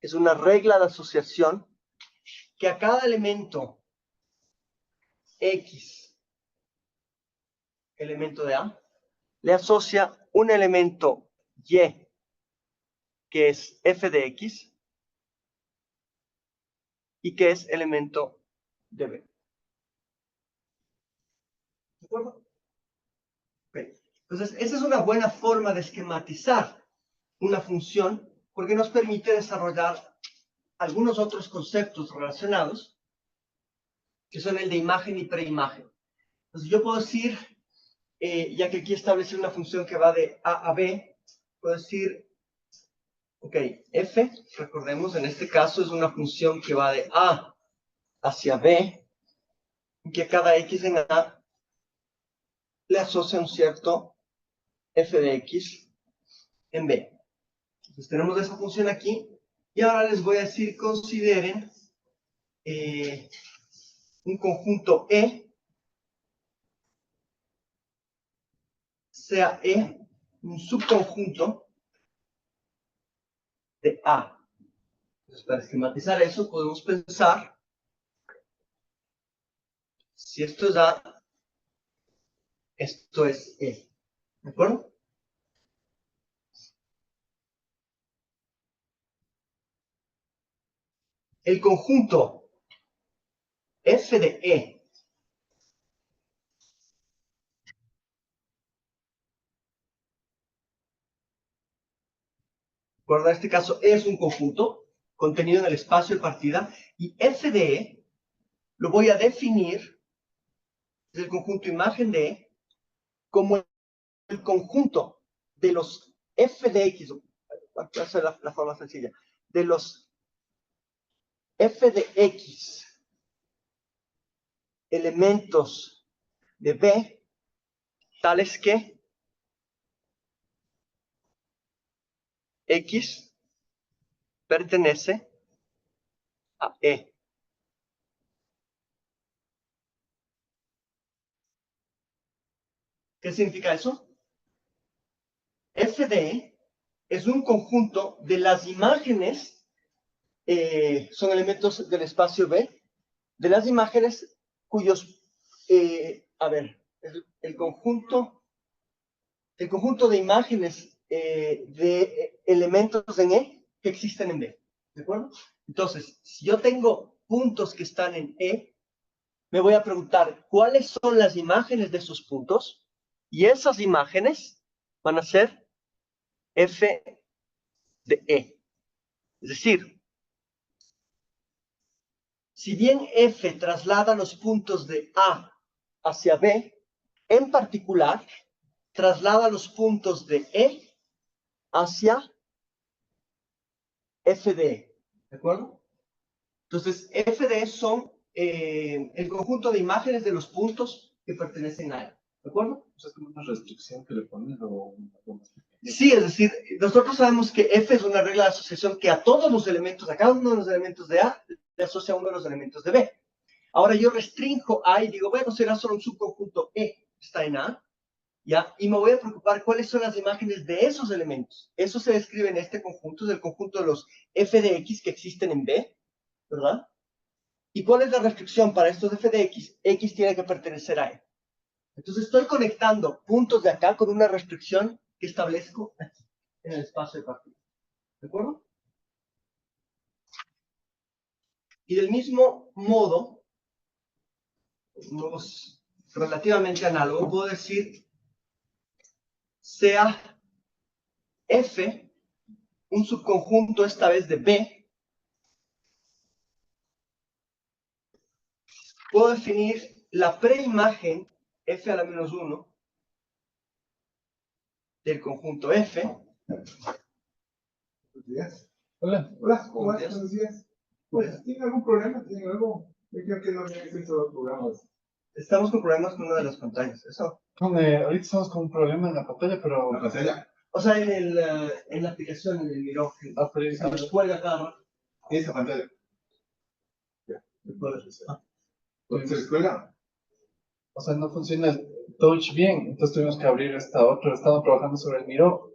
es una regla de asociación que a cada elemento x, elemento de A, le asocia un elemento y, que es f de x, y que es elemento de B. acuerdo? Ok. Entonces, esa es una buena forma de esquematizar una función porque nos permite desarrollar algunos otros conceptos relacionados que son el de imagen y preimagen. Entonces, yo puedo decir, ya que aquí establecí una función que va de A a B, puedo decir, ok, f, recordemos, en este caso es una función que va de A hacia B, que cada x en A le asocia un cierto f de x en B. Entonces tenemos esa función aquí, y ahora les voy a decir, consideren un conjunto E, sea E un subconjunto de A. Entonces, para esquematizar eso, podemos pensar, si esto es A, esto es E. ¿De acuerdo? El conjunto f de E, ¿recuerda? En este caso E es un conjunto contenido en el espacio de partida, y f de E lo voy a definir del conjunto imagen de E como el conjunto de los f de x, voy a hacer la forma sencilla, de los f de x elementos de B, tales que x pertenece a E. ¿Qué significa eso? F de E es un conjunto de las imágenes, son elementos del espacio B, de las imágenes cuyos, el conjunto de imágenes de elementos en E que existen en B. ¿De acuerdo? Entonces, si yo tengo puntos que están en E, me voy a preguntar cuáles son las imágenes de esos puntos, y esas imágenes van a ser f de E. Es decir, si bien f traslada los puntos de A hacia B, en particular, traslada los puntos de E hacia f de E. ¿De acuerdo? Entonces, f de E son el conjunto de imágenes de los puntos que pertenecen a E. ¿De acuerdo? O sea, es como una restricción que le pones o algo más pequeño. Sí, es decir, nosotros sabemos que F es una regla de asociación que a todos los elementos, a cada uno de los elementos de A, le asocia a uno de los elementos de B. Ahora yo restringo A y digo, bueno, será solo un subconjunto E, está en A, ¿ya? Y me voy a preocupar cuáles son las imágenes de esos elementos. Eso se describe en este conjunto, es el conjunto de los F de X que existen en B, ¿verdad? ¿Y cuál es la restricción para estos F de X? X tiene que pertenecer a E. Entonces estoy conectando puntos de acá con una restricción que establezco aquí, en el espacio de partida. ¿De acuerdo? Y del mismo modo, relativamente análogo, puedo decir, sea F un subconjunto esta vez de B, puedo definir la preimagen F a la menos 1 del conjunto F. Buenos días. Hola. Hola, ¿cómo Buenos vas? días. Buenos días. Pues, ¿tienen algún problema? ¿Tienen algo? Yo creo que no me he visto los programas. Estamos con problemas con una de las pantallas, eso. Ahorita estamos con un problema en la pantalla, pero... ¿La pantalla? O sea, en la aplicación, en el Miro, que Ah, pero se nos cuelga cada rato. Esa pantalla. Ya. Ah, ¿Se les cuelga? o sea, no funciona el touch bien, entonces tuvimos que abrir esta otra. Estamos trabajando sobre el Miro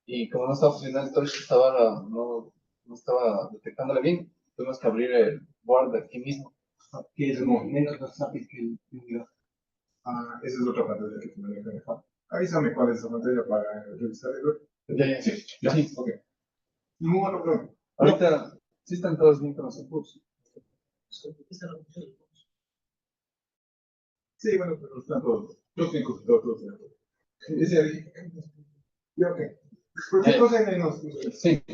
y como no estaba funcionando el touch, no estaba detectándole bien, tuvimos que abrir el board de aquí mismo. que es menos versátil que el Miro. Ah, esa es otra pantalla que tendría que dejar. Avísame cuál es esa pantalla para revisar el web. Ya. Sí, ok. Ningún otro problema. Ahorita sí están todos bien con los inputs. Sí, bueno, pero están todos. Los 5, todos. Ese ahí. Ya, ok. Cualquier cosa en menos. Sí.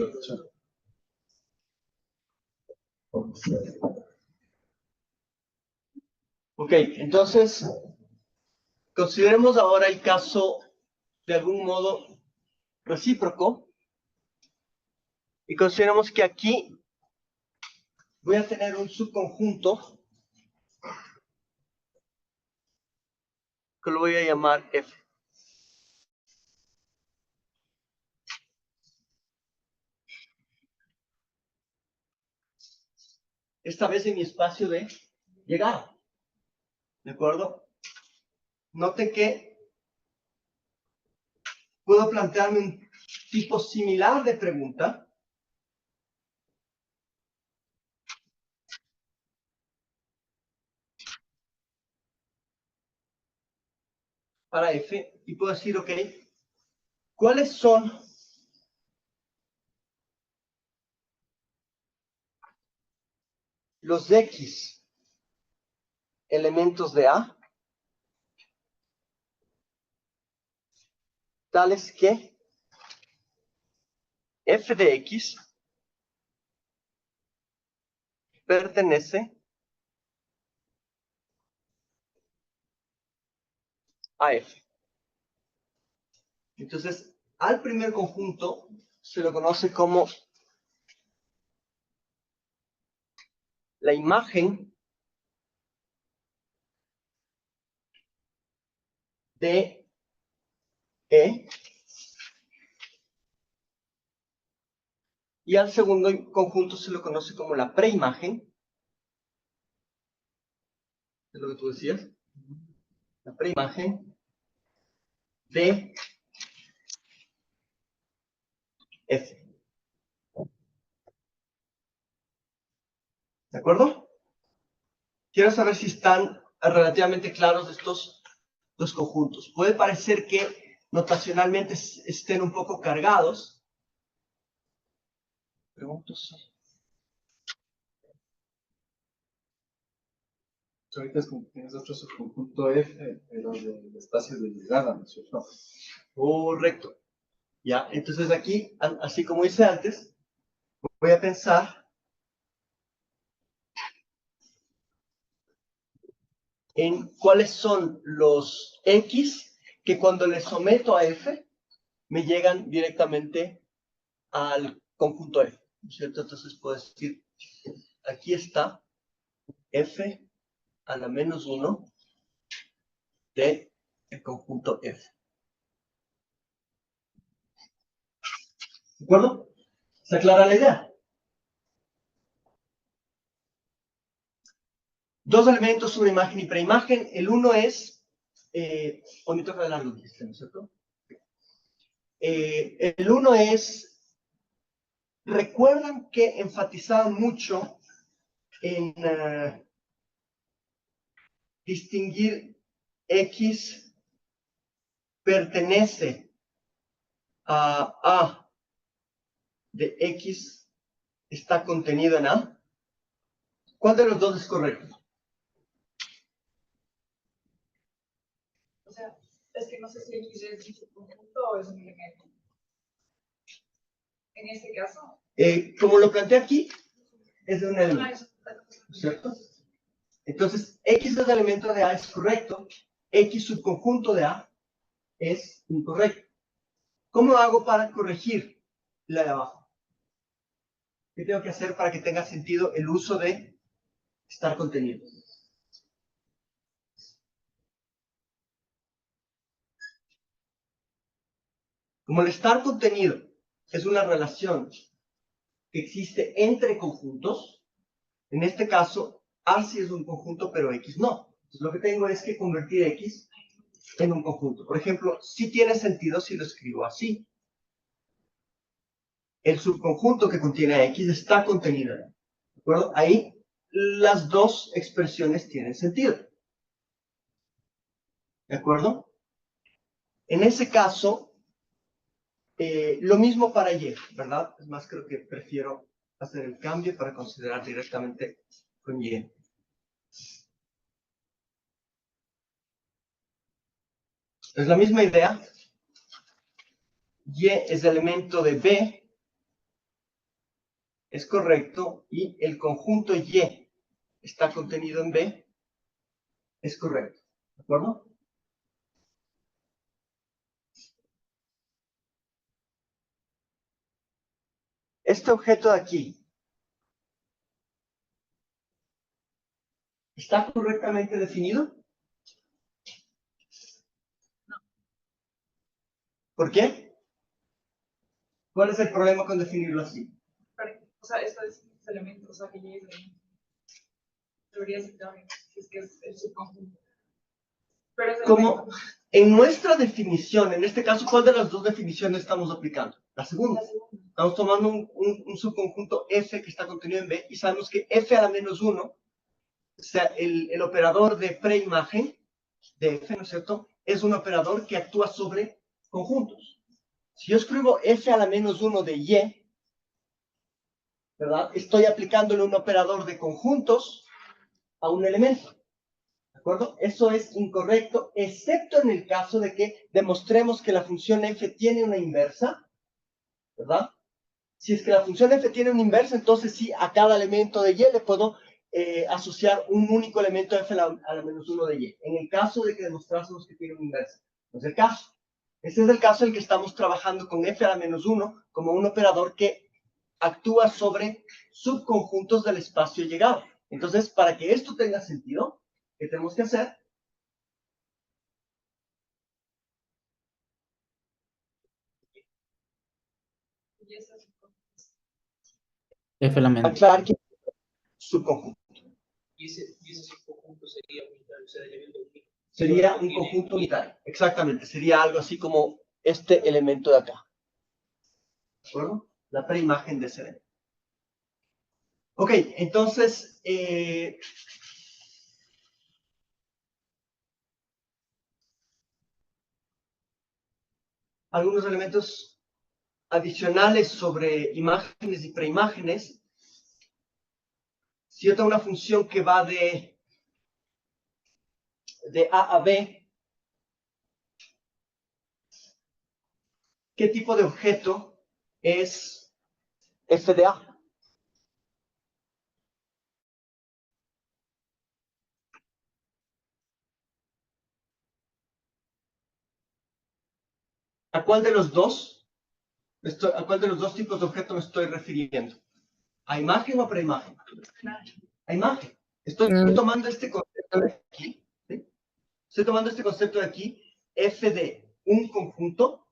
Ok, entonces, consideremos ahora el caso de algún modo recíproco. Y consideremos que aquí voy a tener un subconjunto que lo voy a llamar F. Esta vez en mi espacio de llegada. ¿De acuerdo? Noten que puedo plantearme un tipo similar de pregunta para F y puedo decir, ok, ¿cuáles son los X elementos de A tales que F de X pertenece a F? Entonces, al primer conjunto se lo conoce como la imagen de E, y al segundo conjunto se lo conoce como la preimagen, es lo que tú decías, la preimagen de F. ¿De acuerdo? Quiero saber si están relativamente claros estos dos conjuntos. Puede parecer que notacionalmente estén un poco cargados. Pregunto si... Ahorita es como que tienes otro subconjunto F, pero del espacio de llegada, ¿no es cierto? Correcto. Ya, entonces aquí, así como hice antes, voy a pensar en cuáles son los X que cuando les someto a F me llegan directamente al conjunto F, ¿no es cierto? Entonces puedo decir, aquí está F a la menos 1 del conjunto F. ¿De acuerdo? ¿Está clara la idea? Dos elementos, una imagen y preimagen. El uno es, o me toca la luz, ¿no es cierto? El uno es, recuerdan que enfatizaban mucho en distinguir X pertenece a A de X está contenido en A. ¿Cuál de los dos es correcto? O sea, es que no sé si X es un subconjunto o es un elemento. En este caso. Como lo planteé aquí, es de un elemento, ¿cierto? Entonces, X es elemento de A es correcto, X subconjunto de A es incorrecto. ¿Cómo hago para corregir la de abajo? ¿Qué tengo que hacer para que tenga sentido el uso de estar contenido? Como el estar contenido es una relación que existe entre conjuntos, en este caso, A sí es un conjunto, pero X no. Entonces, lo que tengo es que convertir X en un conjunto. Por ejemplo, sí tiene sentido si lo escribo así. El subconjunto que contiene a X está contenido en A. ¿De acuerdo? Ahí las dos expresiones tienen sentido. ¿De acuerdo? En ese caso, lo mismo para Y, ¿verdad? Es más, creo que prefiero hacer el cambio para considerar directamente con Y. Es la misma idea. Y es elemento de B, es correcto, y el conjunto Y está contenido en B, es correcto. ¿De acuerdo? Este objeto de aquí ¿está correctamente definido? ¿Por qué? ¿Cuál es el problema con definirlo así? O sea, esto es elemento, o sea, que llegue elemento. Debería ser también, es que es el subconjunto. Pero es Como en nuestra definición, en este caso, ¿cuál de las dos definiciones estamos aplicando? La segunda. Estamos tomando un subconjunto F que está contenido en B y sabemos que F a la menos 1, o sea, el operador de preimagen de F, ¿no es cierto? Es un operador que actúa sobre conjuntos. Si yo escribo F a la menos 1 de Y, ¿verdad? Estoy aplicándole un operador de conjuntos a un elemento. ¿De acuerdo? Eso es incorrecto, excepto en el caso de que demostremos que la función f tiene una inversa, ¿verdad? Si es que la función f tiene una inversa, entonces sí, a cada elemento de y le puedo asociar un único elemento f a la menos 1 de y. En el caso de que demostrásemos que tiene una inversa. No es el caso. Este es el caso en el que estamos trabajando con f a la menos 1 como un operador que actúa sobre subconjuntos del espacio llegado. Entonces, para que esto tenga sentido, ¿qué tenemos que hacer? F la menos. Aclarar que subconjunto. Y ese subconjunto sería unitario, o sea, el elemento único. Sería un conjunto unitario. Exactamente. Sería algo así como este elemento de acá. ¿De acuerdo? La preimagen de ese elemento. Ok, entonces, algunos elementos adicionales sobre imágenes y preimágenes. Si yo tengo una función que va de A a B, ¿qué tipo de objeto es f de A? ¿A cuál de los dos? ¿A cuál de los dos tipos de objeto me estoy refiriendo? ¿A imagen o preimagen? A imagen. Estoy tomando este concepto de aquí, ¿sí? Estoy tomando este concepto de aquí, f de un conjunto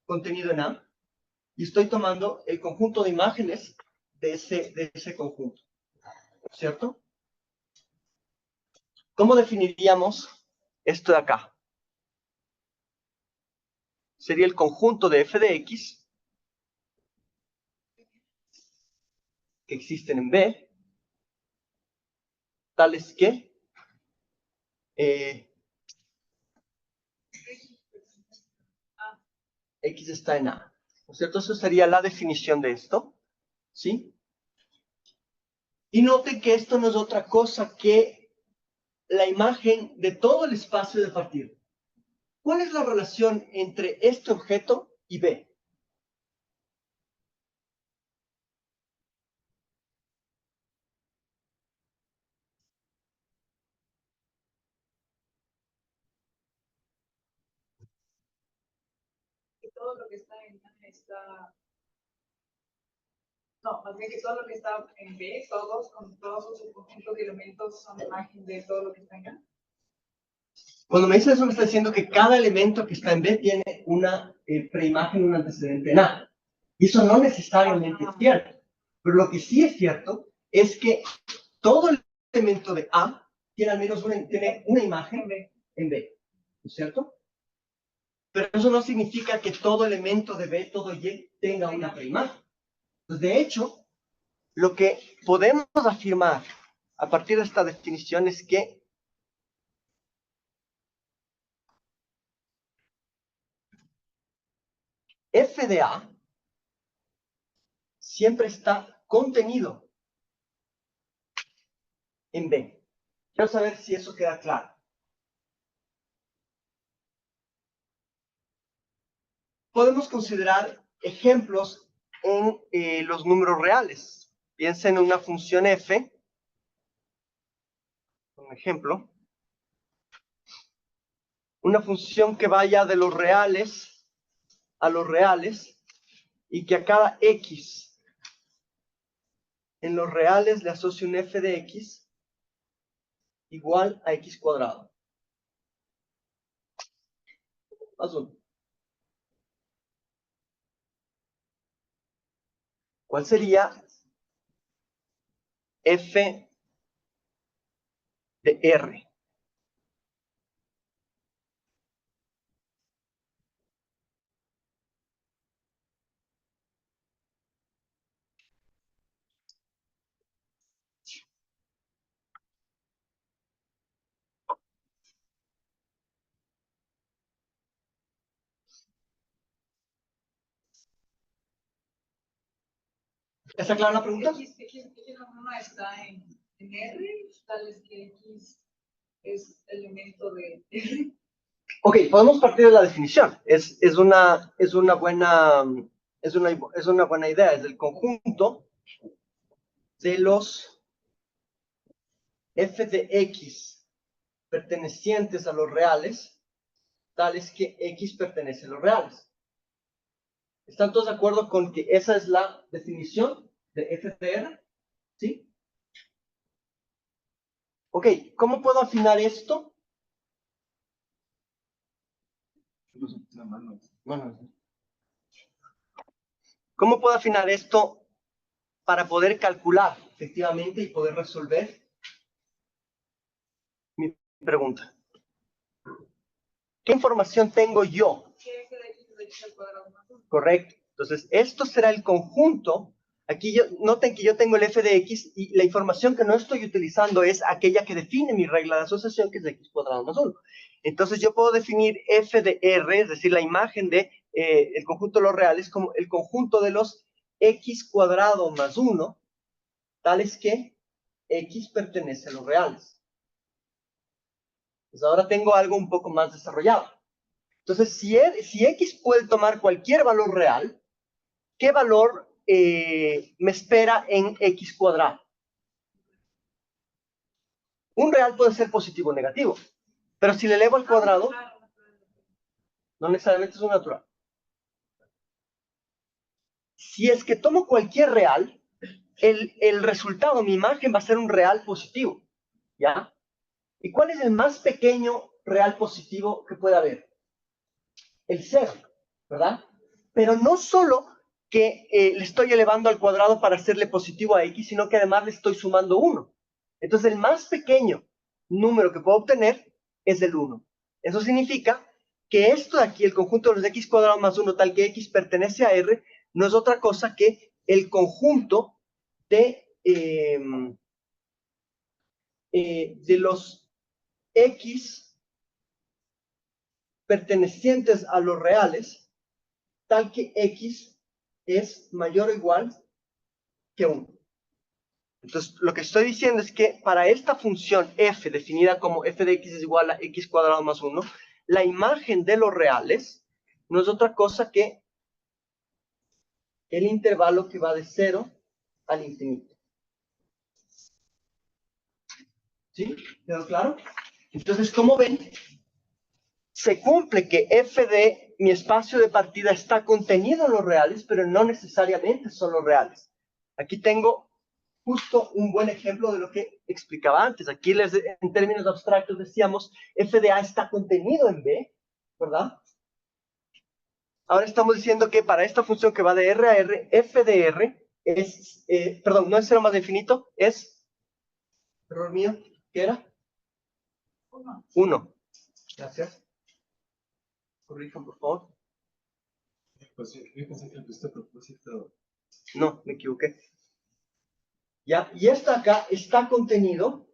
contenido en A, y estoy tomando el conjunto de imágenes de ese conjunto, ¿cierto? ¿Cómo definiríamos esto de acá? Sería el conjunto de f de x que existen en B, tales que x está en A. ¿No es cierto? Eso sería la definición de esto, ¿sí? Y noten que esto no es otra cosa que la imagen de todo el espacio de partida. ¿Cuál es la relación entre este objeto y B? Que todo lo que está en A está. No, más bien que todo lo que está en B, todos, con todos sus subconjuntos de elementos, son imagen de todo lo que está en A. Cuando me dice eso, me está diciendo que cada elemento que está en B tiene una preimagen, un antecedente en A. Y eso no necesariamente es cierto. Pero lo que sí es cierto es que todo el elemento de A tiene al menos tiene una imagen en B. ¿No es cierto? Pero eso no significa que todo elemento de B, todo Y, tenga una preimagen. Pues de hecho, lo que podemos afirmar a partir de esta definición es que f de A siempre está contenido en B. Quiero saber si eso queda claro. podemos considerar ejemplos en los números reales. Piensa en una función f, un ejemplo, una función que vaya de los reales a los reales y que a cada x en los reales le asocie un f de x igual a x cuadrado. Más uno. ¿Cuál sería f de r? ¿Está clara la pregunta? X no está en R, tal vez que X es elemento de R. Ok, podemos partir de la definición. Es una buena idea. Es el conjunto de los f de x pertenecientes a los reales, tales que x pertenece a los reales. ¿Están todos de acuerdo con que esa es la definición de f de r? ¿Sí? Ok, ¿cómo puedo afinar esto? ¿Cómo puedo afinar esto para poder calcular efectivamente y poder resolver mi pregunta? ¿Qué información tengo yo? ¿Qué f de X es de X al cuadrado más 1? Correcto. Entonces, esto será el conjunto. Aquí noten que yo tengo el f de x y la información que no estoy utilizando es aquella que define mi regla de asociación, que es de x cuadrado más 1. Entonces, yo puedo definir f de r, es decir, la imagen de el conjunto de los reales, como el conjunto de los x cuadrado más 1, tales que x pertenece a los reales. Pues ahora tengo algo un poco más desarrollado. Entonces, si x puede tomar cualquier valor real, ¿qué valor me espera en x cuadrado? Un real puede ser positivo o negativo, pero si le elevo al cuadrado, no necesariamente es un natural. Si es que tomo cualquier real, el resultado, mi imagen va a ser un real positivo, ¿ya? ¿Y cuál es el más pequeño real positivo que puede haber? El 0, ¿verdad? Pero no solo que le estoy elevando al cuadrado para hacerle positivo a x, sino que además le estoy sumando 1. Entonces, el más pequeño número que puedo obtener es el 1. Eso significa que esto de aquí, el conjunto de los x cuadrado más 1, tal que x pertenece a r, no es otra cosa que el conjunto de los x pertenecientes a los reales, tal que x es mayor o igual que 1. Entonces, lo que estoy diciendo es que para esta función f, definida como f de x es igual a x cuadrado más 1, la imagen de los reales no es otra cosa que el intervalo que va de 0 al infinito. ¿Sí? ¿Quedó claro? Entonces, como ven, se cumple que f de mi espacio de partida está contenido en los reales, pero no necesariamente son los reales. Aquí tengo justo un buen ejemplo de lo que explicaba antes. Aquí en términos abstractos decíamos f de a está contenido en b, ¿verdad? Ahora estamos diciendo que para esta función que va de r a r, f de r es, perdón, no es 0 más de infinito, es, error mío, ¿qué era? 1. Gracias. Corrijan, por favor. Pues yo pensé que empecé a propósito. No, me equivoqué. ¿Ya? Y esto acá está contenido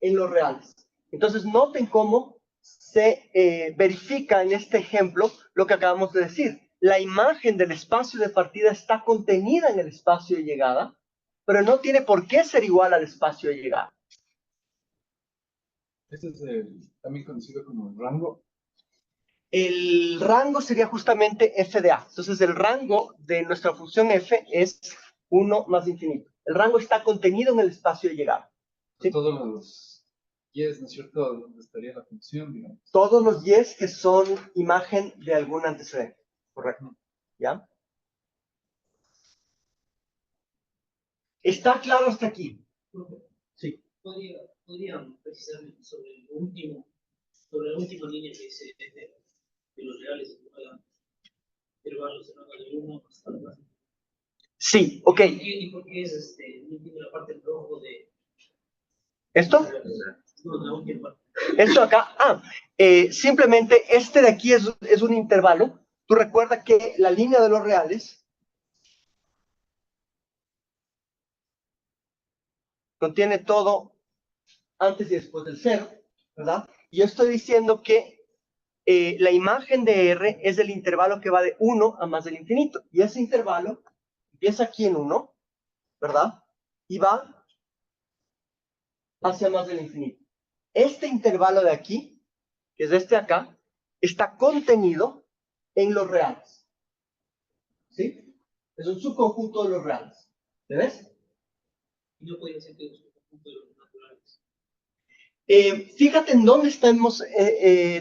en los reales. Entonces, noten cómo se verifica en este ejemplo lo que acabamos de decir. La imagen del espacio de partida está contenida en el espacio de llegada, pero no tiene por qué ser igual al espacio de llegada. Este es también conocido como el rango. el rango sería justamente f de a. Entonces, el rango de nuestra función f es 1 más infinito. El rango está contenido en el espacio de llegada. ¿Sí? Todos los yes, ¿no es cierto? ¿Dónde estaría la función, digamos? Todos los yes que son imagen de algún antecedente. Correcto. ¿Ya? ¿Está claro hasta aquí? Sí. Podrían precisamente sobre la última línea que dice de los reales que puedan intervalos en rango de 1 hasta más. Sí, ok. ¿Y por qué es no entiendo la parte en rojo de ¿Esto? no, la última parte? Esto acá, simplemente este de aquí es un intervalo. Tú recuerda que la línea de los reales contiene todo antes y después del 0, ¿verdad? Y yo estoy diciendo que la imagen de R es el intervalo que va de 1 a más del infinito. Y ese intervalo empieza aquí en 1, ¿verdad? Y va hacia más del infinito. Este intervalo de aquí, que es este acá, está contenido en los reales. ¿Sí? Es un subconjunto de los reales. ¿Te ves? Y no podría ser que es un conjunto de los naturales. Fíjate en dónde estamos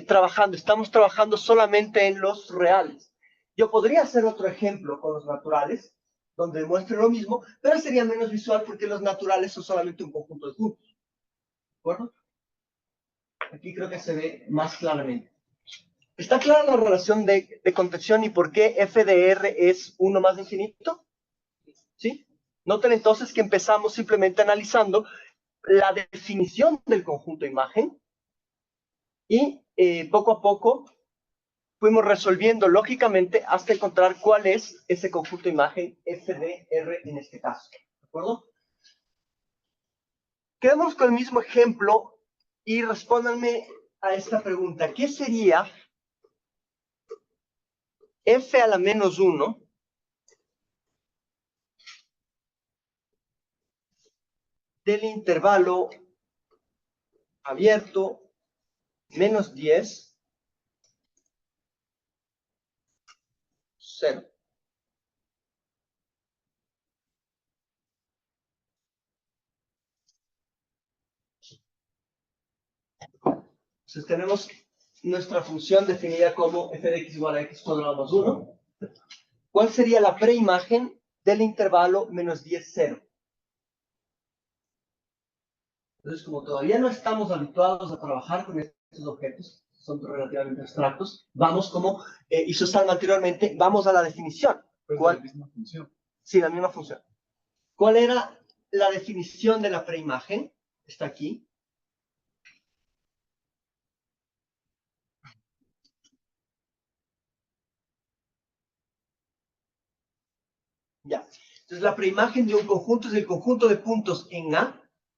trabajando. Estamos trabajando solamente en los reales. Yo podría hacer otro ejemplo con los naturales, donde muestre lo mismo, pero sería menos visual porque los naturales son solamente un conjunto de puntos. ¿De acuerdo? Aquí creo que se ve más claramente. ¿Está clara la relación de contención y por qué f de r es 1 más infinito? ¿Sí? Noten entonces que empezamos simplemente analizando la definición del conjunto imagen y poco a poco fuimos resolviendo lógicamente hasta encontrar cuál es ese conjunto imagen f de r en este caso. ¿De acuerdo? Quedémonos con el mismo ejemplo y respóndanme a esta pregunta. ¿Qué sería f a la menos 1 del intervalo abierto menos 10, 0? Entonces tenemos nuestra función definida como f de x igual a x cuadrado más 1. ¿Cuál sería la preimagen del intervalo menos 10, 0? Entonces, como todavía no estamos habituados a trabajar con estos objetos, son relativamente abstractos, vamos como hizo Salma anteriormente, vamos a la definición. ¿Cuál es la misma función? Sí, la misma función. ¿Cuál era la definición de la preimagen? Está aquí. Ya. Entonces, la preimagen de un conjunto es el conjunto de puntos en A,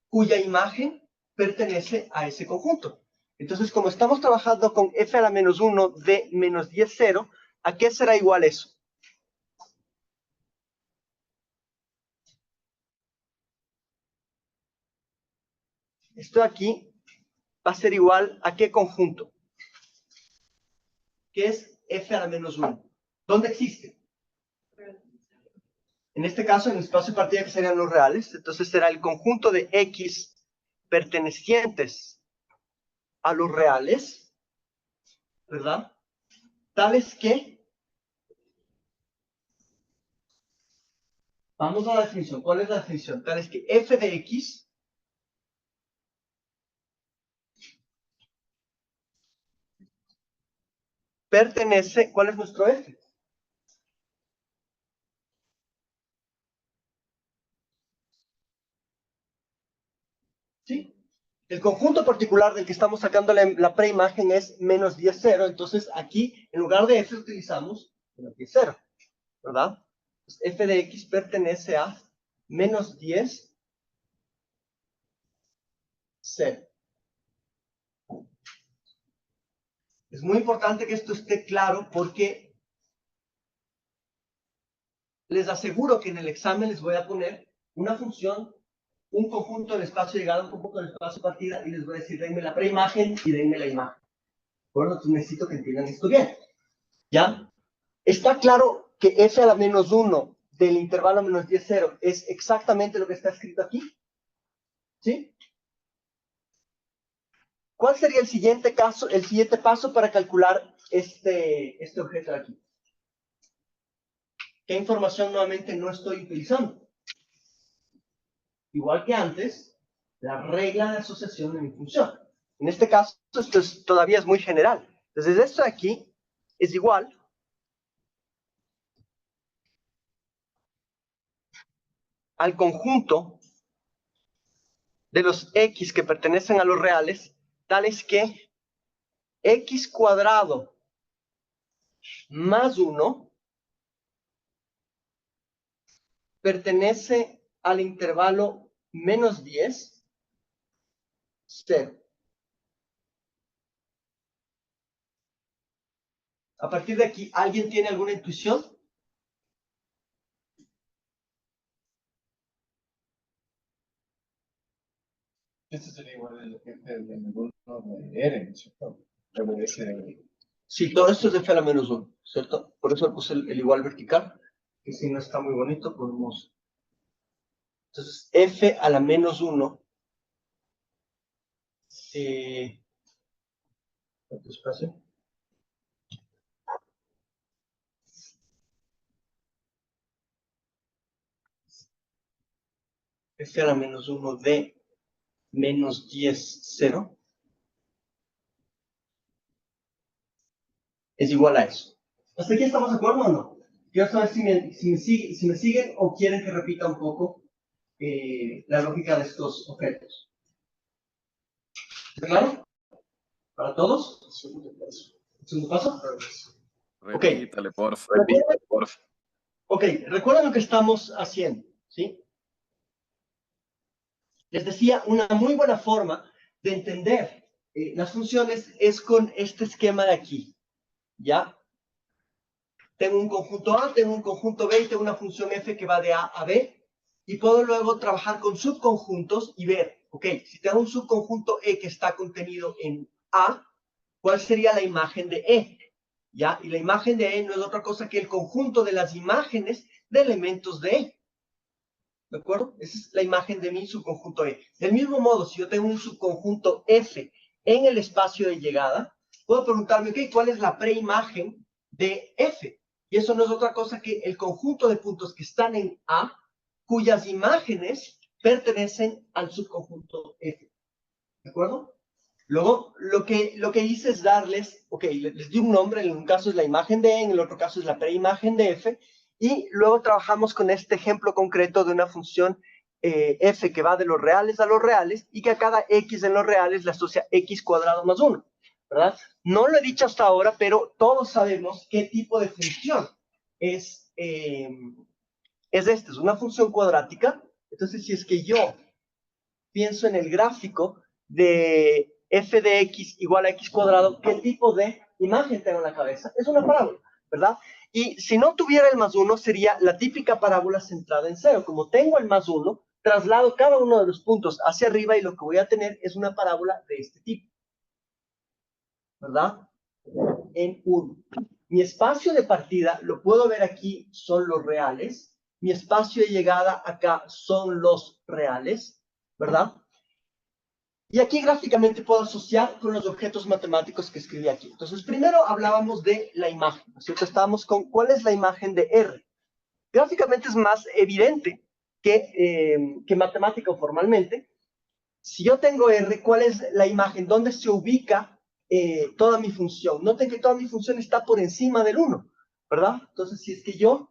cuya imagen pertenece a ese conjunto. Entonces, como estamos trabajando con f a la menos 1 de menos 10, 0, ¿a qué será igual eso? Esto aquí va a ser igual a qué conjunto, que es f a la menos 1. ¿Dónde existe? En este caso, en el espacio de partida que serían los reales, entonces será el conjunto de x pertenecientes a los reales, ¿verdad? Tales que, vamos a la definición. ¿Cuál es la definición? Tales que f de x pertenece, ¿cuál es nuestro f? ¿Sí? El conjunto particular del que estamos sacando la preimagen es menos 10, 0. Entonces aquí, en lugar de f, utilizamos menos 10, 0. ¿Verdad? Entonces, f de x pertenece a menos 10, 0. Es muy importante que esto esté claro porque les aseguro que en el examen les voy a poner una función, un conjunto del espacio de llegada, un conjunto del espacio de partida, y les voy a decir, denme la preimagen y denme la imagen. Bueno, entonces necesito que entiendan esto bien. ¿Ya? Está claro que f a la menos 1 del intervalo menos 10, 0 es exactamente lo que está escrito aquí. ¿Sí? ¿Cuál sería el siguiente paso para calcular este objeto de aquí? ¿Qué información nuevamente no estoy utilizando? Igual que antes, la regla de asociación de mi función. En este caso, esto todavía es muy general. Entonces, esto de aquí es igual al conjunto de los x que pertenecen a los reales, tales que x cuadrado más 1 pertenece al intervalo menos 10, 0. A partir de aquí, ¿alguien tiene alguna intuición? Este sería igual el f de ninguno de R, ¿cierto? Sí, todo esto es de f a la menos 1, ¿cierto? Por eso le puse el igual vertical, que si no está muy bonito, podemos... Entonces, f a la menos 1, ¿cuánto espacio? F a la menos 1 de menos 10, 0, es igual a eso. ¿Hasta aquí estamos de acuerdo o no? Quiero saber si me siguen o quieren que repita un poco la lógica de estos objetos. ¿Está claro? ¿Para todos? ¿Segundo paso? Ok. Repítale, porfa. Ok, recuerden lo que estamos haciendo, ¿sí? Les decía, una muy buena forma de entender las funciones es con este esquema de aquí, ¿ya? Tengo un conjunto A, tengo un conjunto B y tengo una función f que va de A a B, y puedo luego trabajar con subconjuntos y ver, ok, si tengo un subconjunto E que está contenido en A, ¿cuál sería la imagen de E? ¿Ya? Y la imagen de E no es otra cosa que el conjunto de las imágenes de elementos de E. ¿De acuerdo? Esa es la imagen de mi subconjunto E. Del mismo modo, si yo tengo un subconjunto F en el espacio de llegada, puedo preguntarme, ok, ¿cuál es la preimagen de F? Y eso no es otra cosa que el conjunto de puntos que están en A, cuyas imágenes pertenecen al subconjunto F. ¿De acuerdo? Luego, lo que hice es darles, ok, les di un nombre, en un caso es la imagen de E, en el otro caso es la preimagen de F, y luego trabajamos con este ejemplo concreto de una función f que va de los reales a los reales y que a cada x en los reales le asocia x cuadrado más 1, ¿verdad? No lo he dicho hasta ahora, pero todos sabemos qué tipo de función es esta. Es una función cuadrática. Entonces, si es que yo pienso en el gráfico de f de x igual a x cuadrado, ¿qué tipo de imagen tengo en la cabeza? Es una parábola, ¿verdad? Y si no tuviera el más 1, sería la típica parábola centrada en 0. Como tengo el más 1, traslado cada uno de los puntos hacia arriba y lo que voy a tener es una parábola de este tipo, ¿verdad? En 1. Mi espacio de partida, lo puedo ver aquí, son los reales. Mi espacio de llegada acá son los reales, ¿verdad? Y aquí gráficamente puedo asociar con los objetos matemáticos que escribí aquí. Entonces, primero hablábamos de la imagen, ¿no es cierto? Estábamos con cuál es la imagen de R. Gráficamente es más evidente que matemático formalmente. Si yo tengo R, ¿cuál es la imagen? ¿Dónde se ubica toda mi función? Noten que toda mi función está por encima del 1, ¿verdad? Entonces, si es que yo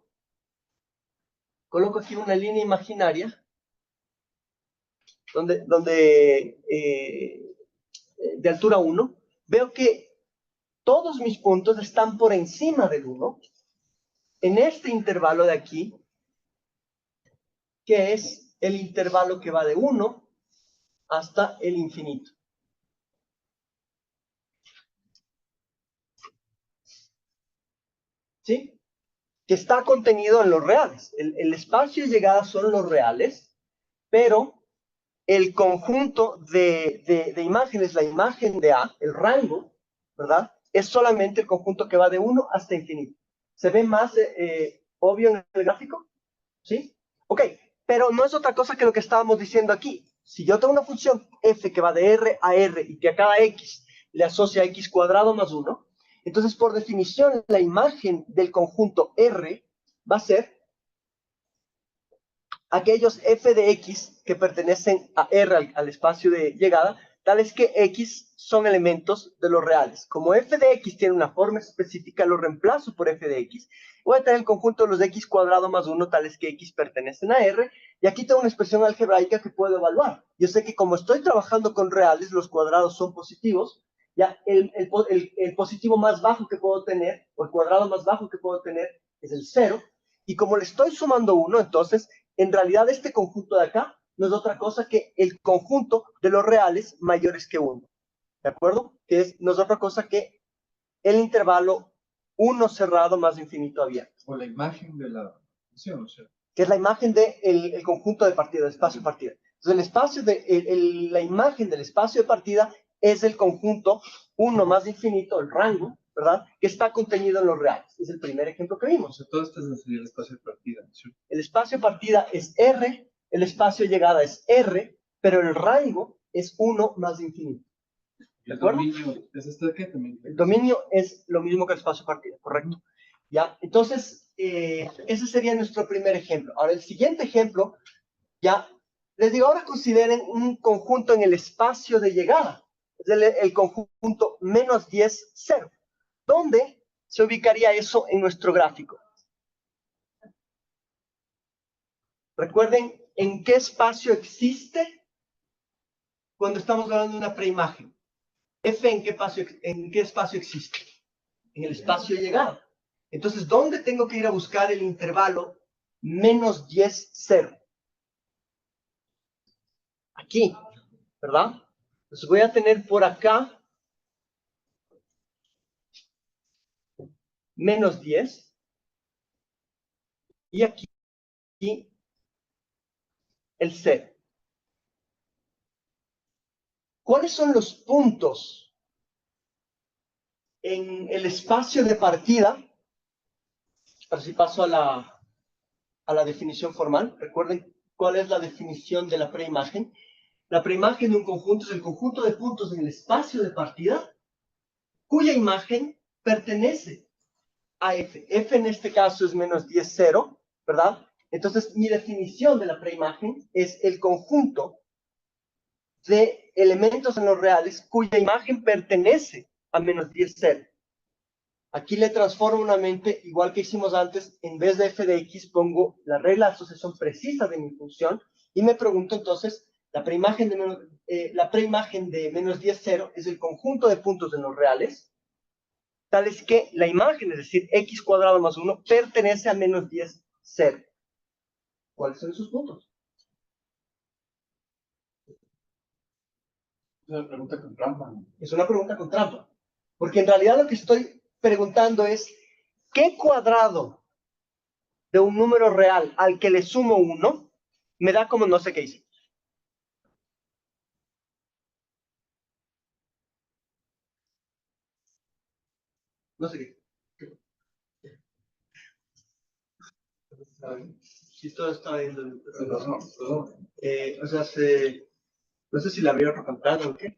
coloco aquí una línea imaginaria, de altura 1, veo que todos mis puntos están por encima del 1 en este intervalo de aquí, que es el intervalo que va de 1 hasta el infinito. ¿Sí? Que está contenido en los reales. El espacio de llegada son los reales, pero el conjunto de imágenes, la imagen de A, el rango, ¿verdad? Es solamente el conjunto que va de 1 hasta infinito. ¿Se ve más obvio en el gráfico? ¿Sí? Ok, pero no es otra cosa que lo que estábamos diciendo aquí. Si yo tengo una función f que va de R a R y que a cada x le asocia x cuadrado más 1, entonces por definición la imagen del conjunto R va a ser aquellos f de x que pertenecen a R al espacio de llegada, tales que x son elementos de los reales. Como f de x tiene una forma específica, lo reemplazo por f de x. Voy a tener el conjunto de los de x cuadrado más 1, tales que x pertenecen a R, y aquí tengo una expresión algebraica que puedo evaluar. Yo sé que como estoy trabajando con reales, los cuadrados son positivos, ya el positivo más bajo que puedo tener, o el cuadrado más bajo que puedo tener, es el 0, y como le estoy sumando 1, entonces en realidad este conjunto de acá no es otra cosa que el conjunto de los reales mayores que 1. ¿De acuerdo? Que no es otra cosa que el intervalo 1 cerrado más infinito abierto. O la imagen de la función, o sea. Que es la imagen del conjunto de partida, del espacio de partida. Entonces, la imagen del espacio de partida es el conjunto 1 más infinito, el rango, ¿verdad? Que está contenido en los reales. Es el primer ejemplo que O vimos. sea, todo esto es el espacio de partida, ¿cierto? El espacio de partida es R, el espacio de llegada es R, pero el rango es 1 más infinito. ¿Y el acuerdo? dominio es este de qué también? El dominio es lo mismo que el espacio de partida, correcto. ¿Ya? Entonces, ese sería nuestro primer ejemplo. Ahora, el siguiente ejemplo, ya, les digo, ahora consideren un conjunto en el espacio de llegada. Es el conjunto menos 10, 0. ¿Dónde se ubicaría eso en nuestro gráfico? Recuerden, ¿en qué espacio existe cuando estamos hablando de una preimagen? F, ¿en qué espacio existe? En el espacio de llegada. Entonces, ¿dónde tengo que ir a buscar el intervalo menos 10, 0? Aquí, ¿verdad? Entonces voy a tener por acá menos 10 y aquí el 0. ¿Cuáles son los puntos en el espacio de partida? Ahora sí paso a la definición formal. Recuerden cuál es la definición de la preimagen. La preimagen de un conjunto es el conjunto de puntos en el espacio de partida cuya imagen pertenece a F. F en este caso es menos 10, 0, ¿verdad? Entonces, mi definición de la preimagen es el conjunto de elementos en los reales cuya imagen pertenece a menos 10, 0. Aquí le transformo una mente, igual que hicimos antes, en vez de f de x pongo la regla de asociación precisa de mi función y me pregunto entonces, la preimagen de menos 10, 0 es el conjunto de puntos en los reales, tales que la imagen, es decir, x cuadrado más 1, pertenece a menos 10, 0. ¿Cuáles son esos puntos? Es una pregunta con trampa. Es una pregunta con trampa. Porque en realidad lo que estoy preguntando es, ¿qué cuadrado de un número real al que le sumo 1 me da como no sé qué hice? No sé qué. Si todo está viendo. O sea, no sé si la abrió otro pantalla o qué.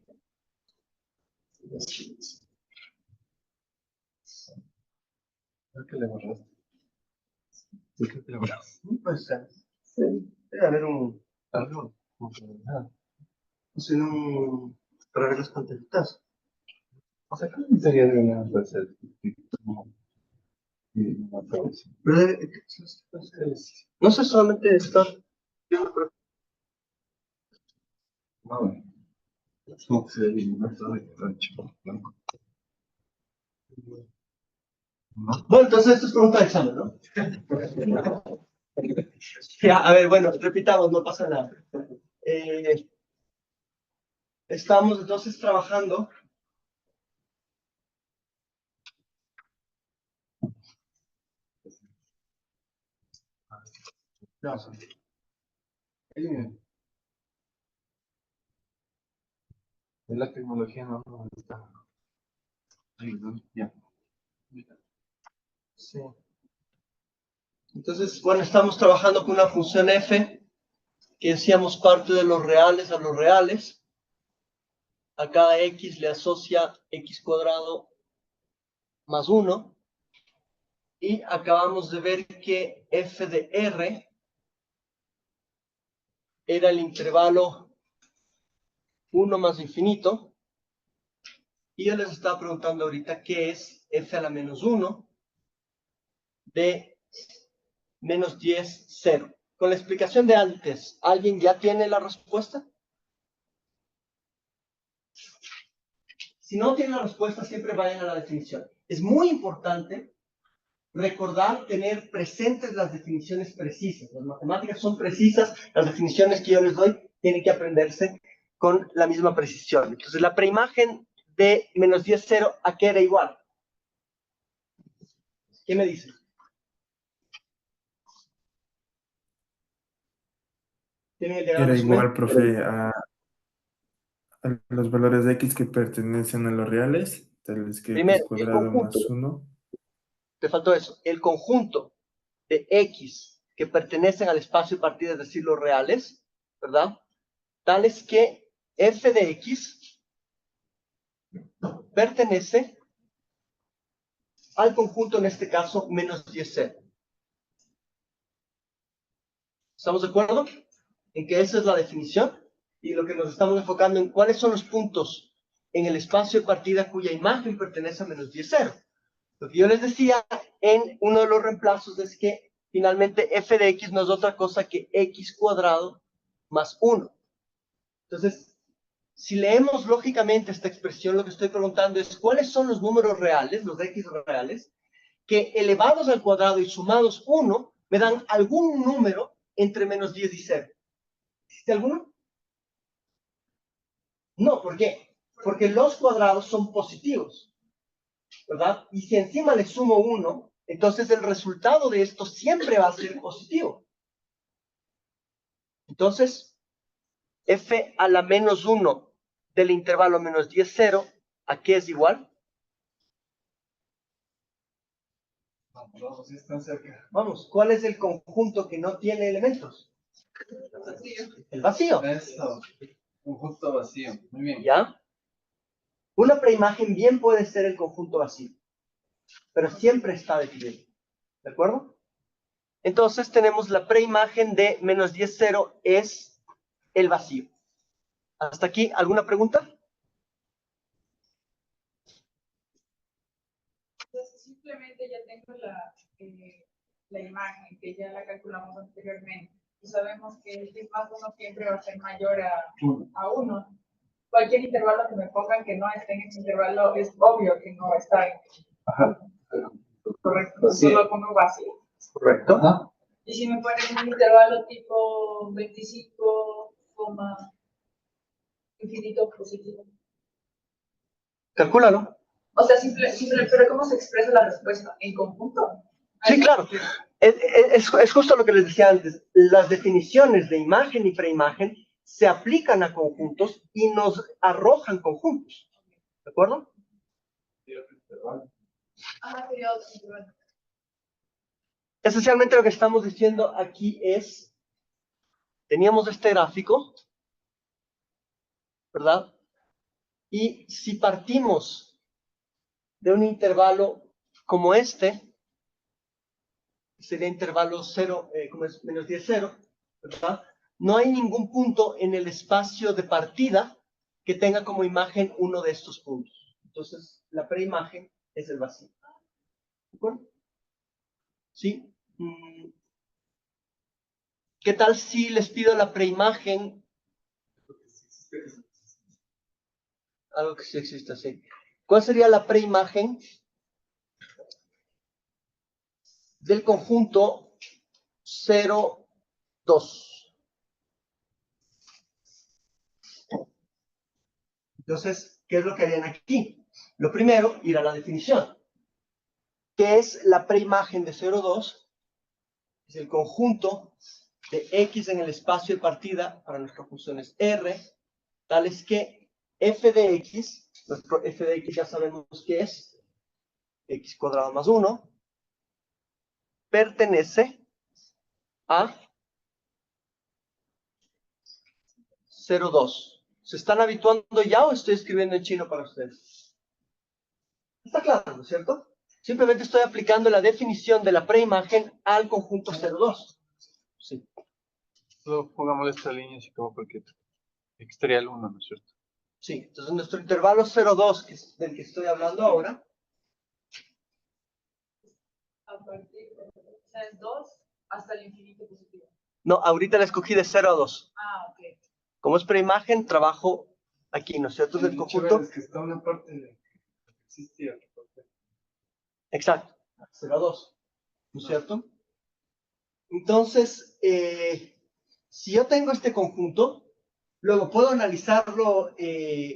Creo que le borraste. Sí, creo que le borraste. Pues, sí, debe haber Algo. no sé, para ver las pantallitas. O sea, creo que sería de una receta. Pero no sé, solamente está. No, es como que se elimina todo y está hecho blanco. Bueno, entonces esto es pregunta de examen, ¿no? Ya, a ver, bueno, repitamos, no pasa nada. Estamos entonces trabajando. No, sí. En la tecnología no está. Ya. Sí. Entonces, bueno, estamos trabajando con una función f que decíamos parte de los reales a los reales. A cada x le asocia x cuadrado más 1. Y acabamos de ver que f de r era el intervalo 1 más infinito. Y yo les estaba preguntando ahorita qué es f a la menos 1 de menos 10, 0. Con la explicación de antes, ¿alguien ya tiene la respuesta? Si no tiene la respuesta, siempre vayan a la definición. Es muy importante recordar, tener presentes las definiciones precisas. Las matemáticas son precisas, las definiciones que yo les doy tienen que aprenderse con la misma precisión. Entonces, la preimagen de menos 10, 0, ¿a qué era igual? ¿Qué me dice? ¿Tienen el diagrama Era de su mente? igual, profe, a los valores de x que pertenecen a los reales, tales que x Primero, el cuadrado conjunto. más 1. Te faltó eso. El conjunto de x que pertenecen al espacio de partida, es decir, los reales, ¿verdad? Tales que f de x pertenece al conjunto, en este caso, menos 10, 0. ¿Estamos de acuerdo? En que esa es la definición y lo que nos estamos enfocando en cuáles son los puntos en el espacio de partida cuya imagen pertenece a menos 10, 0. Lo que yo les decía en uno de los reemplazos es que finalmente f de x no es otra cosa que x cuadrado más 1. Entonces, si leemos lógicamente esta expresión, lo que estoy preguntando es cuáles son los números reales, los x reales, que elevados al cuadrado y sumados 1 me dan algún número entre menos 10 y 0. ¿Existe alguno? No, ¿por qué? Porque los cuadrados son positivos, ¿verdad? Y si encima le sumo 1, entonces el resultado de esto siempre va a ser positivo. Entonces, f a la menos 1 del intervalo menos 10, 0, ¿a qué es igual? Vamos, sí están cerca. Vamos, ¿cuál es el conjunto que no tiene elementos? El vacío. Eso. Conjunto vacío. Muy bien. ¿Ya? Una preimagen bien puede ser el conjunto vacío, pero siempre está definido. ¿De acuerdo? Entonces tenemos la preimagen de menos 10, 0 es el vacío. ¿Hasta aquí alguna pregunta? Entonces, simplemente ya tengo la imagen que ya la calculamos anteriormente y sabemos que el t más 1 siempre va a ser mayor a 1. Cualquier intervalo que me pongan que no esté en ese intervalo es obvio que no está en. Ajá. Correcto. Sí. Solo pongo vacío. Correcto. Ajá. Y si me ponen un intervalo tipo 25, infinito positivo. Calcúlalo. O sea, pero ¿cómo se expresa la respuesta? ¿En conjunto? Sí, claro. Es justo lo que les decía antes. Las definiciones de imagen y preimagen se aplican a conjuntos y nos arrojan conjuntos. ¿De acuerdo? Ah, sería otro intervalo. Esencialmente lo que estamos diciendo aquí es, teníamos este gráfico, ¿verdad? Y si partimos de un intervalo como este, sería intervalo 0, como es menos 10, 0, ¿verdad? No hay ningún punto en el espacio de partida que tenga como imagen uno de estos puntos. Entonces, la preimagen es el vacío. ¿De acuerdo? ¿Sí? ¿Qué tal si les pido la preimagen? Algo que sí existe, sí. ¿Cuál sería la preimagen del conjunto 0, 2? Entonces, ¿qué es lo que harían aquí? Lo primero, ir a la definición. ¿Qué es la preimagen de 0, 2? Es el conjunto de x en el espacio de partida para nuestras funciones R, tales que f de x Nuestro f de x ya sabemos que es x cuadrado más 1, pertenece a 0,2. ¿Se están habituando ya o estoy escribiendo en chino para ustedes? Está claro, ¿no es cierto? Simplemente estoy aplicando la definición de la preimagen al conjunto 0,2. Sí. Solo pongamos esta línea así como porque estaría el 1, ¿no es cierto? Sí, entonces nuestro intervalo 0,2, que es del que estoy hablando ahora, A partir de, o sea, es 2 hasta el infinito positivo. no, ahorita la escogí de 0 a 2. Ah, ok. Como es preimagen, trabajo aquí, ¿no es cierto? Del conjunto. Es que está una parte de que existía. Exacto, 0 a 2, ¿no es cierto? Entonces, si yo tengo este conjunto, luego puedo analizarlo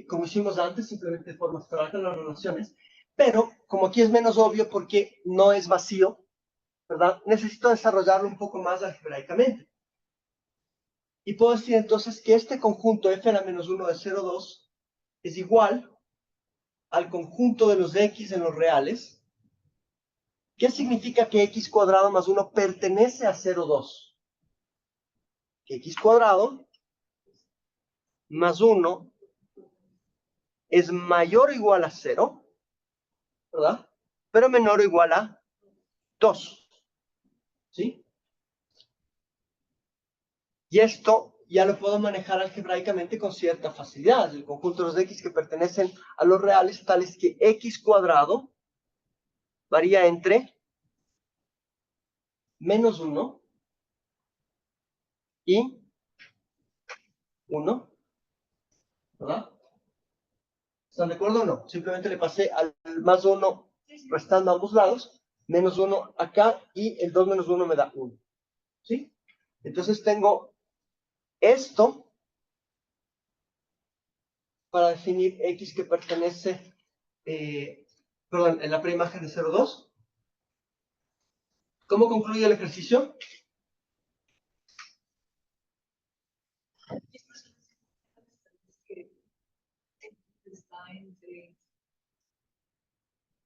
como hicimos antes, simplemente de forma abstracta en las relaciones, pero como aquí es menos obvio porque no es vacío, ¿verdad? Necesito desarrollarlo un poco más algebraicamente. Y puedo decir entonces que este conjunto f a la menos 1 de 0, 2 es igual al conjunto de los de x en los reales. ¿Qué significa que x cuadrado más 1 pertenece a 0, 2? Que x cuadrado más 1 es mayor o igual a 0, ¿verdad? Pero menor o igual a 2. ¿Sí? Y esto ya lo puedo manejar algebraicamente con cierta facilidad. El conjunto de los x que pertenecen a los reales tales que x cuadrado varía entre menos 1 y 1, ¿verdad? ¿Están de acuerdo o no? Simplemente le pasé al más 1 restando a ambos lados, menos 1 acá y el 2 menos 1 me da 1. ¿Sí? Entonces tengo esto para definir x que pertenece, perdón, en la preimagen de 0,2. ¿Cómo concluye el ejercicio?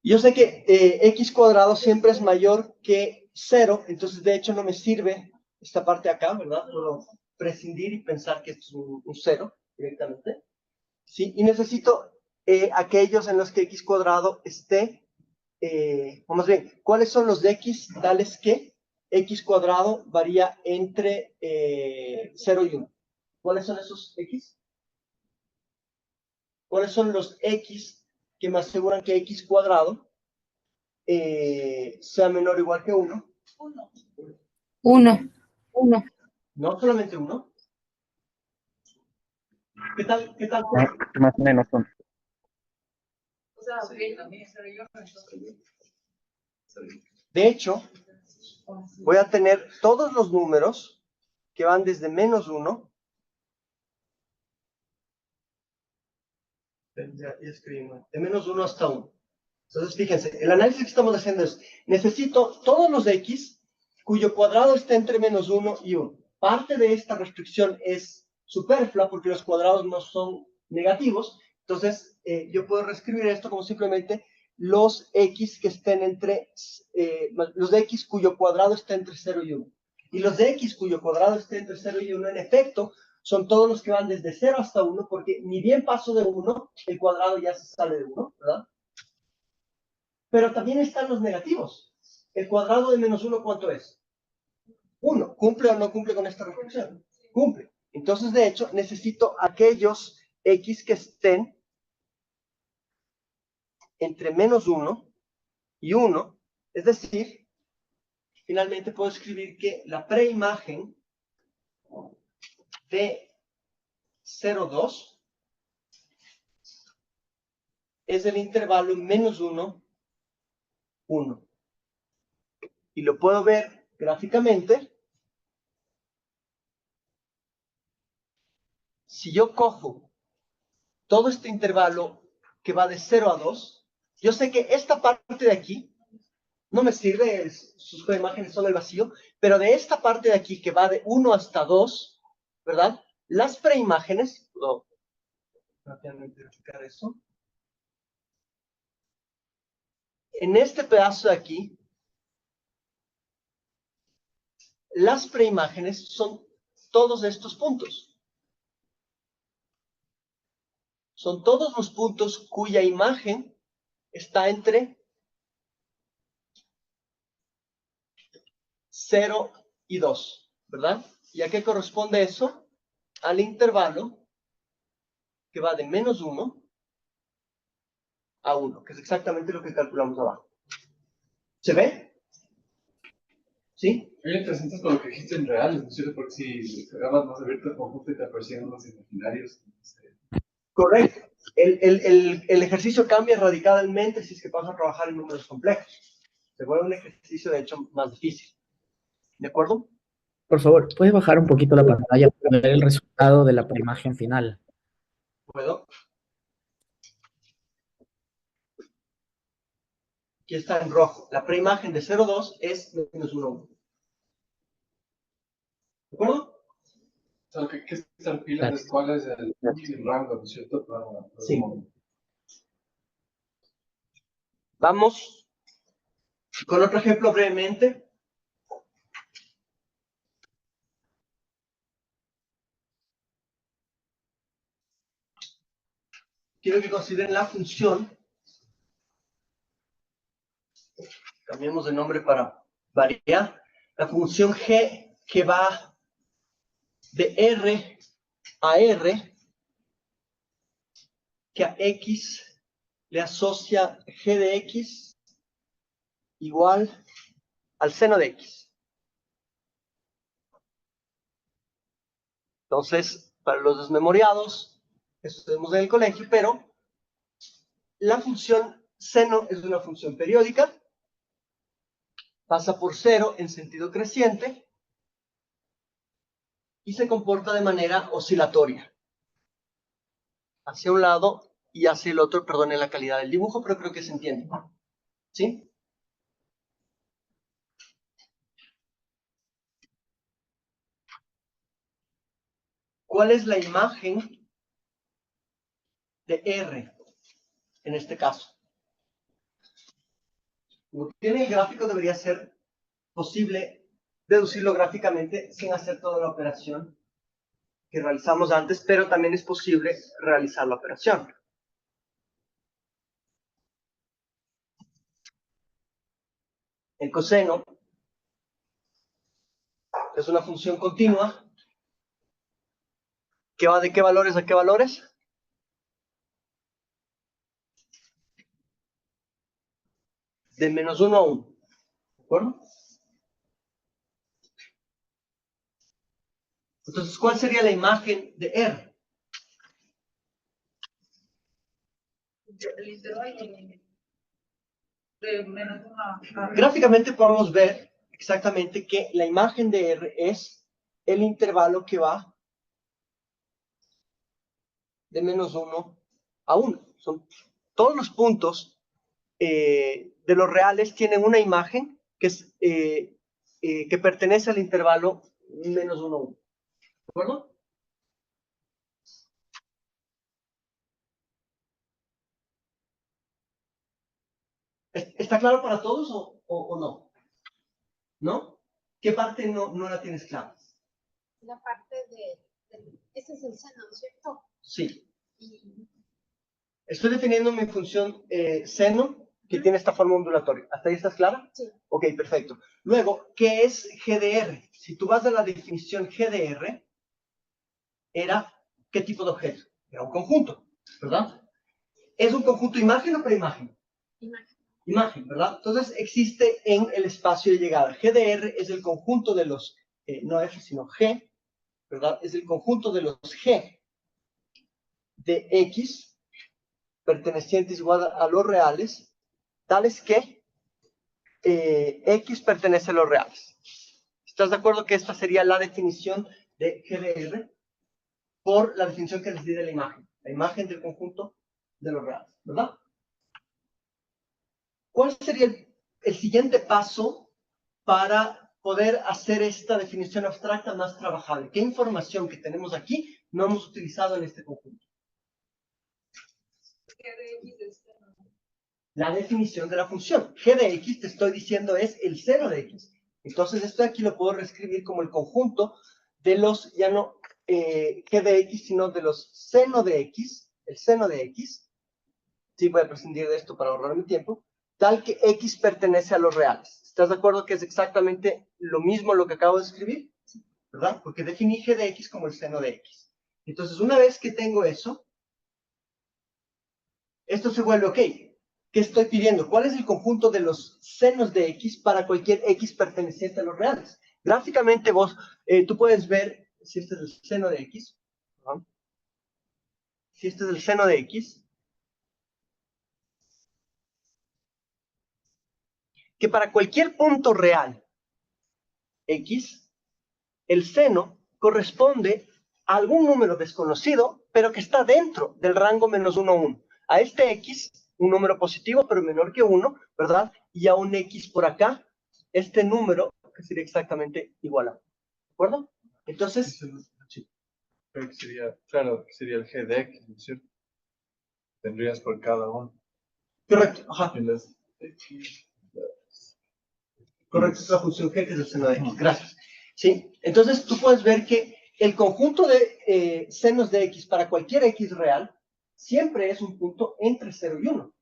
Yo sé que x cuadrado siempre es mayor que 0, entonces de hecho no me sirve esta parte de acá, ¿verdad? Puedo prescindir y pensar que esto es un 0 directamente. ¿Sí? Y necesito aquellos en los que x cuadrado esté, vamos bien, ¿cuáles son los de x tales que x cuadrado varía entre 0 y 1? ¿Cuáles son esos x? ¿Cuáles son los x que me aseguran que x cuadrado sea menor o igual que 1? 1. 1. No solamente 1. ¿Qué tal? Más o menos son. O sea, ok, también, pero yo no, entonces. De hecho, voy a tener todos los números que van desde menos 1. Ya escribimos. De menos 1 hasta 1. Entonces, fíjense, el análisis que estamos haciendo es, necesito todos los x cuyo cuadrado esté entre menos 1 y 1. Parte de esta restricción es superflua porque los cuadrados no son negativos. Entonces, yo puedo reescribir esto como simplemente los x que estén entre, los de x cuyo cuadrado esté entre 0 y 1. Y los de x cuyo cuadrado esté entre 0 y 1, en efecto, son todos los que van desde 0 hasta 1, porque ni bien paso de 1, el cuadrado ya se sale de 1, ¿verdad? Pero también están los negativos. ¿El cuadrado de menos 1 cuánto es? 1. ¿Cumple o no cumple con esta restricción? Cumple. Entonces, de hecho, necesito aquellos x que estén entre menos 1 y 1. Es decir, finalmente puedo escribir que la preimagen de 0,2 es el intervalo menos 1, 1. Y lo puedo ver gráficamente. Si yo cojo todo este intervalo que va de 0 a 2, yo sé que esta parte de aquí no me sirve, sus preimágenes son el vacío, pero de esta parte de aquí que va de 1 hasta 2, ¿verdad? Las preimágenes, puedo rápidamente verificar eso, en este pedazo de aquí, las preimágenes son todos estos puntos. Son todos los puntos cuya imagen está entre 0 y 2, ¿verdad? ¿Y a qué corresponde eso? Al intervalo que va de -1 a 1, que es exactamente lo que calculamos abajo. ¿Se ve? ¿Sí? Muy interesante con lo que dijiste en reales, ¿no es cierto? Porque si jugabas más abierto el conjunto y te aparecían los imaginarios. Correcto. El ejercicio cambia radicalmente si es que vas a trabajar en números complejos. Se vuelve un ejercicio, de hecho, más difícil. ¿De acuerdo? Por favor, ¿puedes bajar un poquito la pantalla para ver el resultado de la preimagen final? ¿Puedo? Aquí está en rojo. La preimagen de 0,2 es -1,1. ¿De acuerdo? O sea, que hay que estar pilas de cuál es el rango, ¿no es cierto? Sí. Vamos con otro ejemplo brevemente. Quiero que consideren la función. Cambiemos de nombre para variar. La función g que va de R a R, que a X le asocia g de X igual al seno de X. Entonces, para los desmemoriados, esto vemos en el colegio, pero la función seno es una función periódica, pasa por 0 en sentido creciente y se comporta de manera oscilatoria. Hacia un lado y hacia el otro, perdonen la calidad del dibujo, pero creo que se entiende. ¿Sí? ¿Cuál es la imagen de R en este caso? Como tiene el gráfico, debería ser posible deducirlo gráficamente sin hacer toda la operación que realizamos antes, pero también es posible realizar la operación. El coseno es una función continua que va de qué valores a qué valores. De -1 a 1. ¿De acuerdo? Entonces, ¿cuál sería la imagen de R? El intervalo de -1 a... Gráficamente podemos ver exactamente que la imagen de R es el intervalo que va de -1 a 1. Son todos los puntos de los reales tienen una imagen que pertenece al intervalo -1 a 1. ¿De acuerdo? ¿Está claro para todos o no? ¿No? ¿Qué parte no la tienes clara? La parte ese es el seno, ¿cierto? Sí. Estoy definiendo mi función seno, que tiene esta forma ondulatoria. ¿Hasta ahí estás clara? Sí. Ok, perfecto. Luego, ¿qué es GDR? Si tú vas a la definición GDR, era ¿qué tipo de objeto? Era un conjunto, ¿verdad? ¿Es un conjunto imagen o preimagen? Imagen. Imagen, ¿verdad? Entonces existe en el espacio de llegada. GDR es el conjunto de los, no F, sino G, ¿verdad? Es el conjunto de los G de X pertenecientes igual a los reales, tales que X pertenece a los reales. ¿Estás de acuerdo que esta sería la definición de GDR por la definición que les di de la imagen del conjunto de los reales, ¿verdad? ¿Cuál sería el siguiente paso para poder hacer esta definición abstracta más trabajable? ¿Qué información que tenemos aquí no hemos utilizado en este conjunto? la definición de la función. G de X, te estoy diciendo, es el seno de X. Entonces, esto de aquí lo puedo reescribir como el conjunto de los, ya no G de X, sino de los seno de X, el seno de X. Sí, voy a prescindir de esto para ahorrar mi tiempo. Tal que X pertenece a los reales. ¿Estás de acuerdo que es exactamente lo mismo lo que acabo de escribir? ¿Verdad? Porque definí G de X como el seno de X. Entonces, una vez que tengo eso, esto se vuelve ok. ¿Qué estoy pidiendo? ¿Cuál es el conjunto de los senos de X para cualquier X perteneciente a los reales? Gráficamente tú puedes ver si este es el seno de X. ¿No? Si este es el seno de X. Que para cualquier punto real X, el seno corresponde a algún número desconocido, pero que está dentro del rango menos 1, 1. A este X, un número positivo, pero menor que 1, ¿verdad? Y a un X por acá, este número que sería exactamente igual a 1. ¿De acuerdo? Entonces, Sí, creo que sería, claro, sería el G de X, ¿no es cierto? Tendrías por cada uno. correcto, ajá. En las- Correcto, es la función G, que es el seno de X. Gracias. ¿Sí? Entonces, tú puedes ver que el conjunto de senos de X para cualquier X real siempre es un punto entre 0 y 1.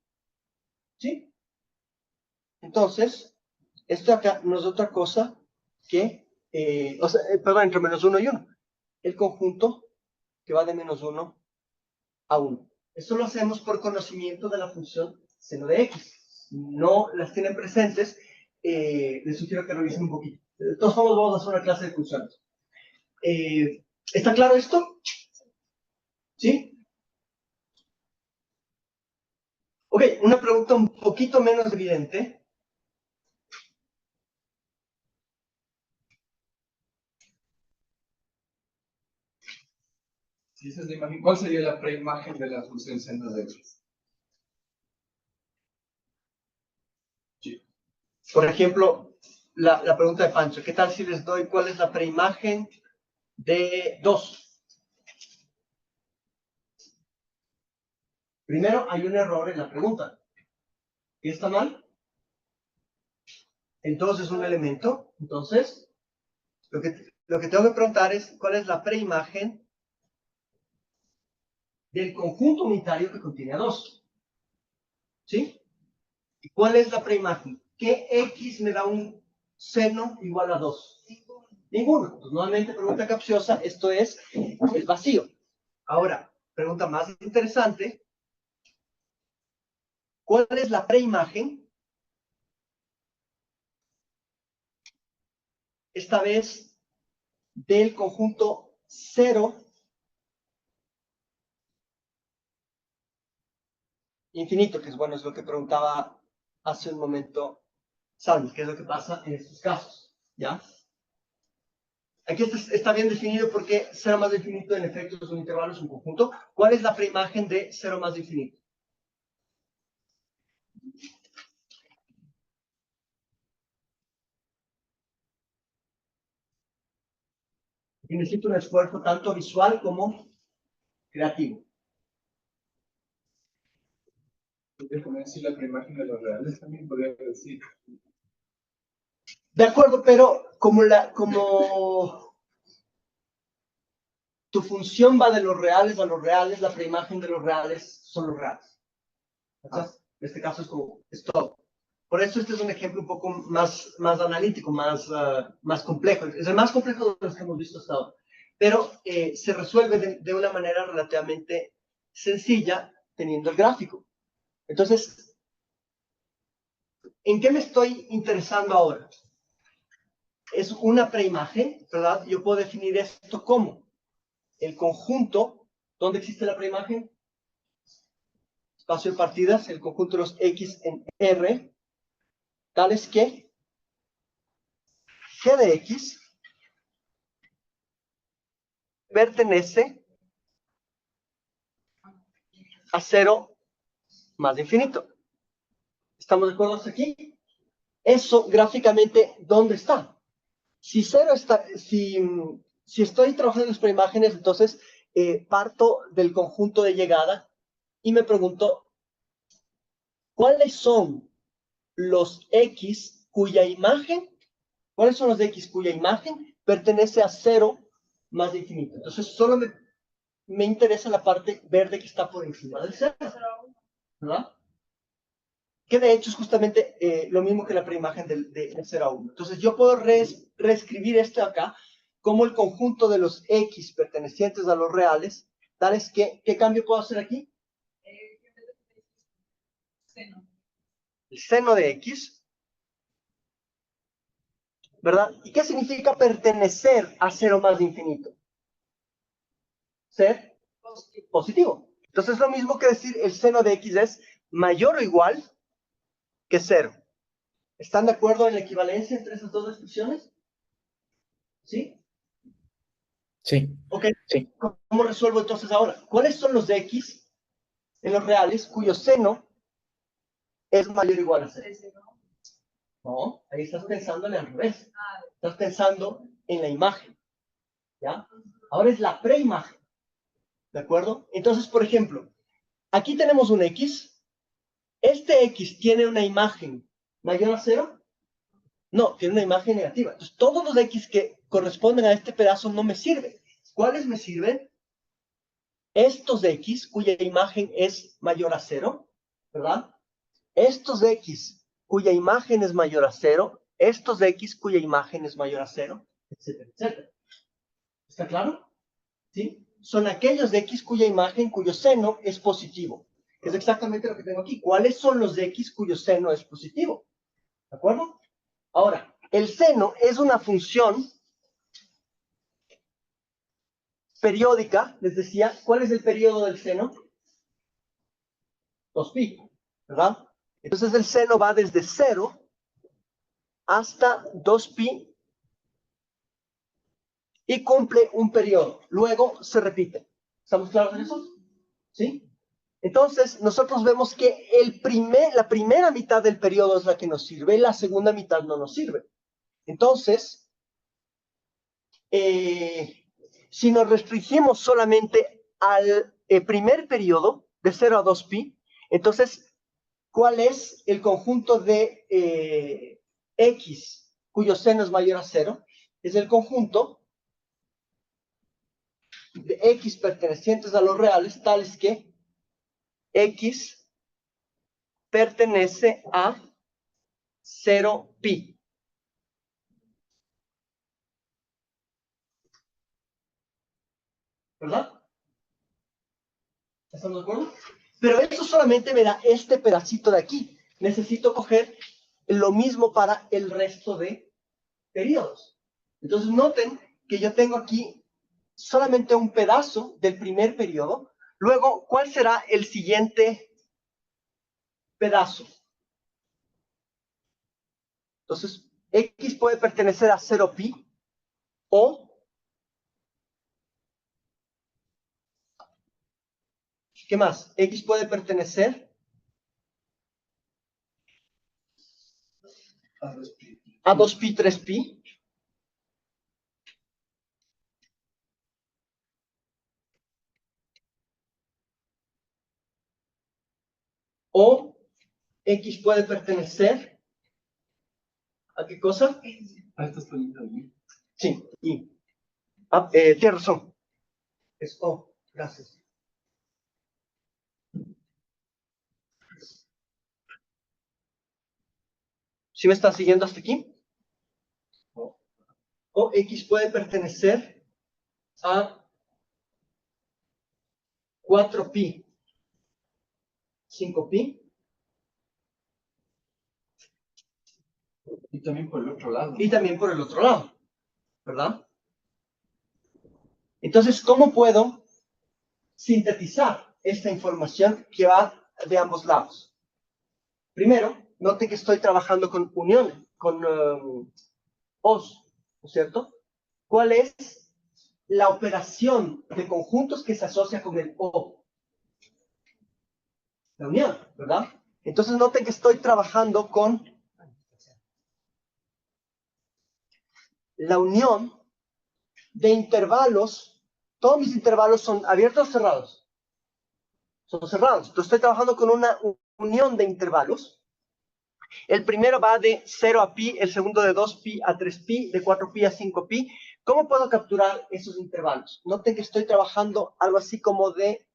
¿Sí? Entonces, esto acá no es otra cosa que, perdón, entre menos 1 y 1. El conjunto que va de menos 1 a 1. Esto lo hacemos por conocimiento de la función seno de X. No las tienen presentes, les sugiero que revisen un poquito. De todos modos, vamos a hacer una clase de funciones. ¿Está claro esto? ¿Sí? Ok, una pregunta un poquito menos evidente. Si esa es la imagen, ¿cuál sería la preimagen de la función seno de X? Sí. Por ejemplo, la pregunta de Pancho. ¿Qué tal si les doy cuál es la preimagen de 2? Primero, hay un error en la pregunta. ¿Qué está mal? El 2 es un elemento. Entonces, lo que tengo que preguntar es cuál es la preimagen del conjunto unitario que contiene a 2. ¿Sí? ¿Y cuál es la preimagen? ¿Qué X me da un seno igual a 2? Ninguno. Pues nuevamente, pregunta capciosa, esto es el vacío. Ahora, pregunta más interesante. ¿Cuál es la preimagen? Esta vez del conjunto 0 infinito, que es bueno, es lo que preguntaba hace un momento Salmi, qué es lo que pasa en estos casos, ¿ya? Aquí está bien definido porque 0 más de infinito en efecto es un intervalo, es un conjunto. ¿Cuál es la preimagen de 0 más de infinito? Y necesito un esfuerzo tanto visual como creativo. Déjame decir la preimagen de los reales también podría decir. De acuerdo, pero como tu función va de los reales a los reales, la preimagen de los reales son los reales. ¿Sabes? En este caso es todo. Por eso este es un ejemplo un poco más analítico, más complejo. Es el más complejo de los que hemos visto hasta ahora. Pero se resuelve de una manera relativamente sencilla teniendo el gráfico. Entonces, ¿en qué me estoy interesando ahora? Es una preimagen, ¿verdad? Yo puedo definir esto como el conjunto, ¿dónde existe la preimagen? Espacio de partidas, el conjunto de los X en R, tales que G de X pertenece a 0 más de infinito. ¿Estamos de acuerdo hasta aquí? Eso gráficamente, ¿dónde está? Si estoy trabajando en las preimágenes, entonces parto del conjunto de llegada y me pregunto, ¿cuáles son los X cuya imagen, pertenece a 0 más infinito? Entonces, solo me interesa la parte verde que está por encima del 0, ¿verdad? Que de hecho es justamente lo mismo que la preimagen de 0 a 1. Entonces, yo puedo reescribir esto acá como el conjunto de los X pertenecientes a los reales, tales que, ¿qué cambio puedo hacer aquí? Seno. El seno de X, ¿verdad? ¿Y qué significa pertenecer a 0 más infinito? Ser positivo. Entonces es lo mismo que decir el seno de X es mayor o igual que 0. ¿Están de acuerdo en la equivalencia entre esas dos expresiones? ¿Sí? Sí. Ok. Sí. ¿Cómo resuelvo entonces ahora? ¿Cuáles son los de X en los reales cuyo seno es mayor o igual a 0? No, ahí estás pensándole al revés. Estás pensando en la imagen. ¿Ya? Ahora es la preimagen. ¿De acuerdo? Entonces, por ejemplo, aquí tenemos un X. ¿Este X tiene una imagen mayor a 0? No, tiene una imagen negativa. Entonces, todos los X que corresponden a este pedazo no me sirven. ¿Cuáles me sirven? Estos X cuya imagen es mayor a 0, ¿verdad? Estos X cuya imagen es mayor a 0, estos X cuya imagen es mayor a 0, etcétera, etcétera. ¿Está claro? ¿Sí? Son aquellos de X cuya imagen, cuyo seno es positivo. Es exactamente lo que tengo aquí. ¿Cuáles son los de X cuyo seno es positivo? ¿De acuerdo? Ahora, el seno es una función periódica, les decía, ¿cuál es el periodo del seno? 2pi, ¿verdad? Entonces el seno va desde 0 hasta 2pi y cumple un periodo. Luego se repite. ¿Estamos claros en eso? ¿Sí? Entonces, nosotros vemos que la primera mitad del periodo es la que nos sirve, la segunda mitad no nos sirve. Entonces, si nos restringimos solamente al primer periodo, de 0 a 2pi, entonces, ¿cuál es el conjunto de X cuyo seno es mayor a 0? Es el conjunto de X pertenecientes a los reales, tales que X pertenece a 0pi. ¿Verdad? ¿Estamos de acuerdo? Pero eso solamente me da este pedacito de aquí. Necesito coger lo mismo para el resto de periodos. Entonces noten que yo tengo aquí solamente un pedazo del primer periodo. Luego, ¿cuál será el siguiente pedazo? Entonces, X puede pertenecer a 0pi o ¿qué más? X puede pertenecer a 2pi, 3pi. O X puede pertenecer ¿a qué cosa? A estas preguntas, ¿no? Sí, y. Tienes razón. Es O, gracias. ¿Sí me están siguiendo hasta aquí? O X puede pertenecer a 4pi, 5pi. Y también por el otro lado. Y también por el otro lado, ¿verdad? Entonces, ¿cómo puedo sintetizar esta información que va de ambos lados? Primero, note que estoy trabajando con uniones, con O's, ¿no es cierto? ¿Cuál es la operación de conjuntos que se asocia con el O? La unión, ¿verdad? Entonces noten que estoy trabajando con la unión de intervalos. Todos mis intervalos son abiertos o cerrados. Son cerrados. Entonces estoy trabajando con una unión de intervalos. El primero va de 0 a pi, el segundo de 2pi a 3pi, de 4pi a 5pi. ¿Cómo puedo capturar esos intervalos? Noten que estoy trabajando algo así como de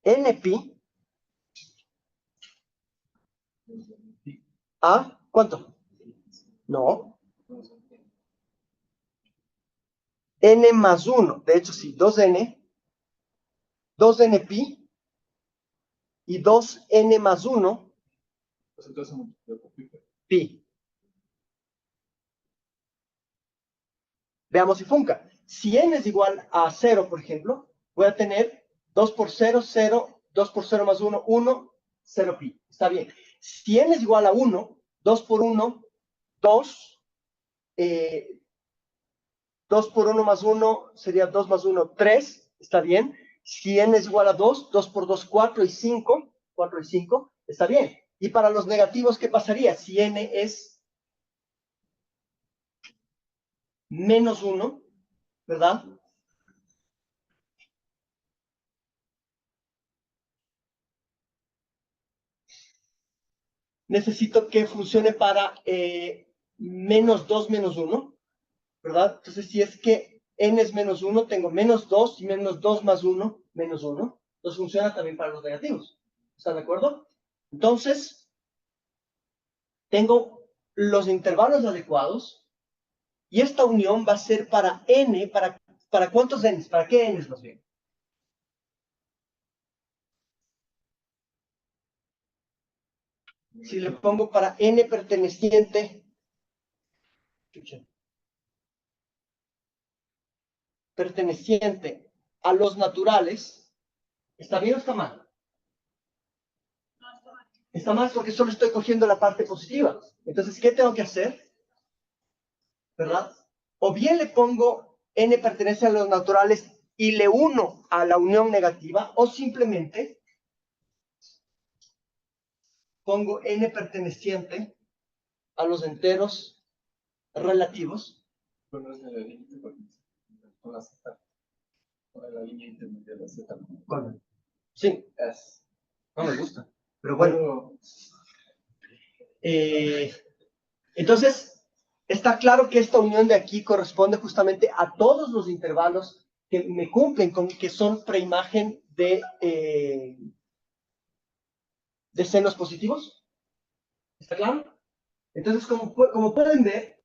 npi a, ¿cuánto? No. N más 1. De hecho, sí, 2n pi y 2n más 1 Pues entonces multiplico por pi. pi. Veamos si funca. Si n es igual a 0, por ejemplo, voy a tener 2 por 0, 0, 2 por 0 más 1, 1, 0 pi. Está bien. Si n es igual a 1, 2 por 1, 2, 2 por 1 más 1 sería 2 más 1, 3. Está bien. Si n es igual a 2, 2 por 2, 4 y 5, 4 y 5, está bien. Y para los negativos, ¿qué pasaría? Si n es menos 1, ¿verdad? Necesito que funcione para menos 2 menos 1, ¿verdad? Entonces, si es que n es menos 1, tengo menos 2 y menos 2 más 1, menos 1. Entonces, funciona también para los negativos. ¿Están de acuerdo? Entonces, tengo los intervalos adecuados y esta unión va a ser para n, ¿para cuántos n's? ¿Para qué n's más bien? Si le pongo para n perteneciente a los naturales, ¿está bien o está mal? Está mal porque solo estoy cogiendo la parte positiva. Entonces, ¿qué tengo que hacer? ¿Verdad? O bien le pongo n pertenece a los naturales y le uno a la unión negativa, o simplemente pongo n perteneciente a los enteros relativos. Bueno, es de la línea con la z. Con la línea intermedia de la z. ¿Cuál? Sí. Es. No me gusta. Pero bueno. Entonces, está claro que esta unión de aquí corresponde justamente a todos los intervalos que me cumplen con que son preimagen de senos positivos. ¿Está claro? Entonces, como pueden ver,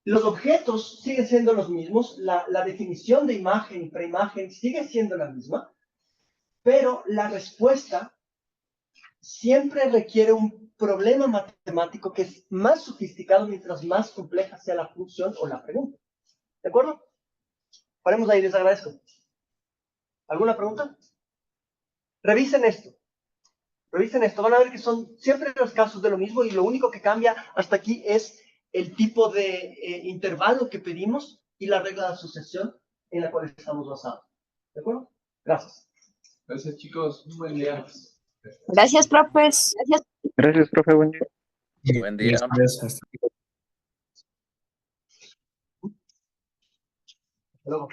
los objetos siguen siendo los mismos, la definición de imagen y preimagen sigue siendo la misma, pero la respuesta siempre requiere un problema matemático que es más sofisticado mientras más compleja sea la función o la pregunta. ¿De acuerdo? Paremos ahí, les agradezco. ¿Alguna pregunta? Revisen esto. Revisen esto. Van a ver que son siempre los casos de lo mismo y lo único que cambia hasta aquí es el tipo de intervalo que pedimos y la regla de asociación en la cual estamos basados. ¿De acuerdo? Gracias. Gracias, chicos. Un buen día. Gracias, profes. Gracias. Gracias, profe. Buen día. Buen día. Gracias. Hasta luego.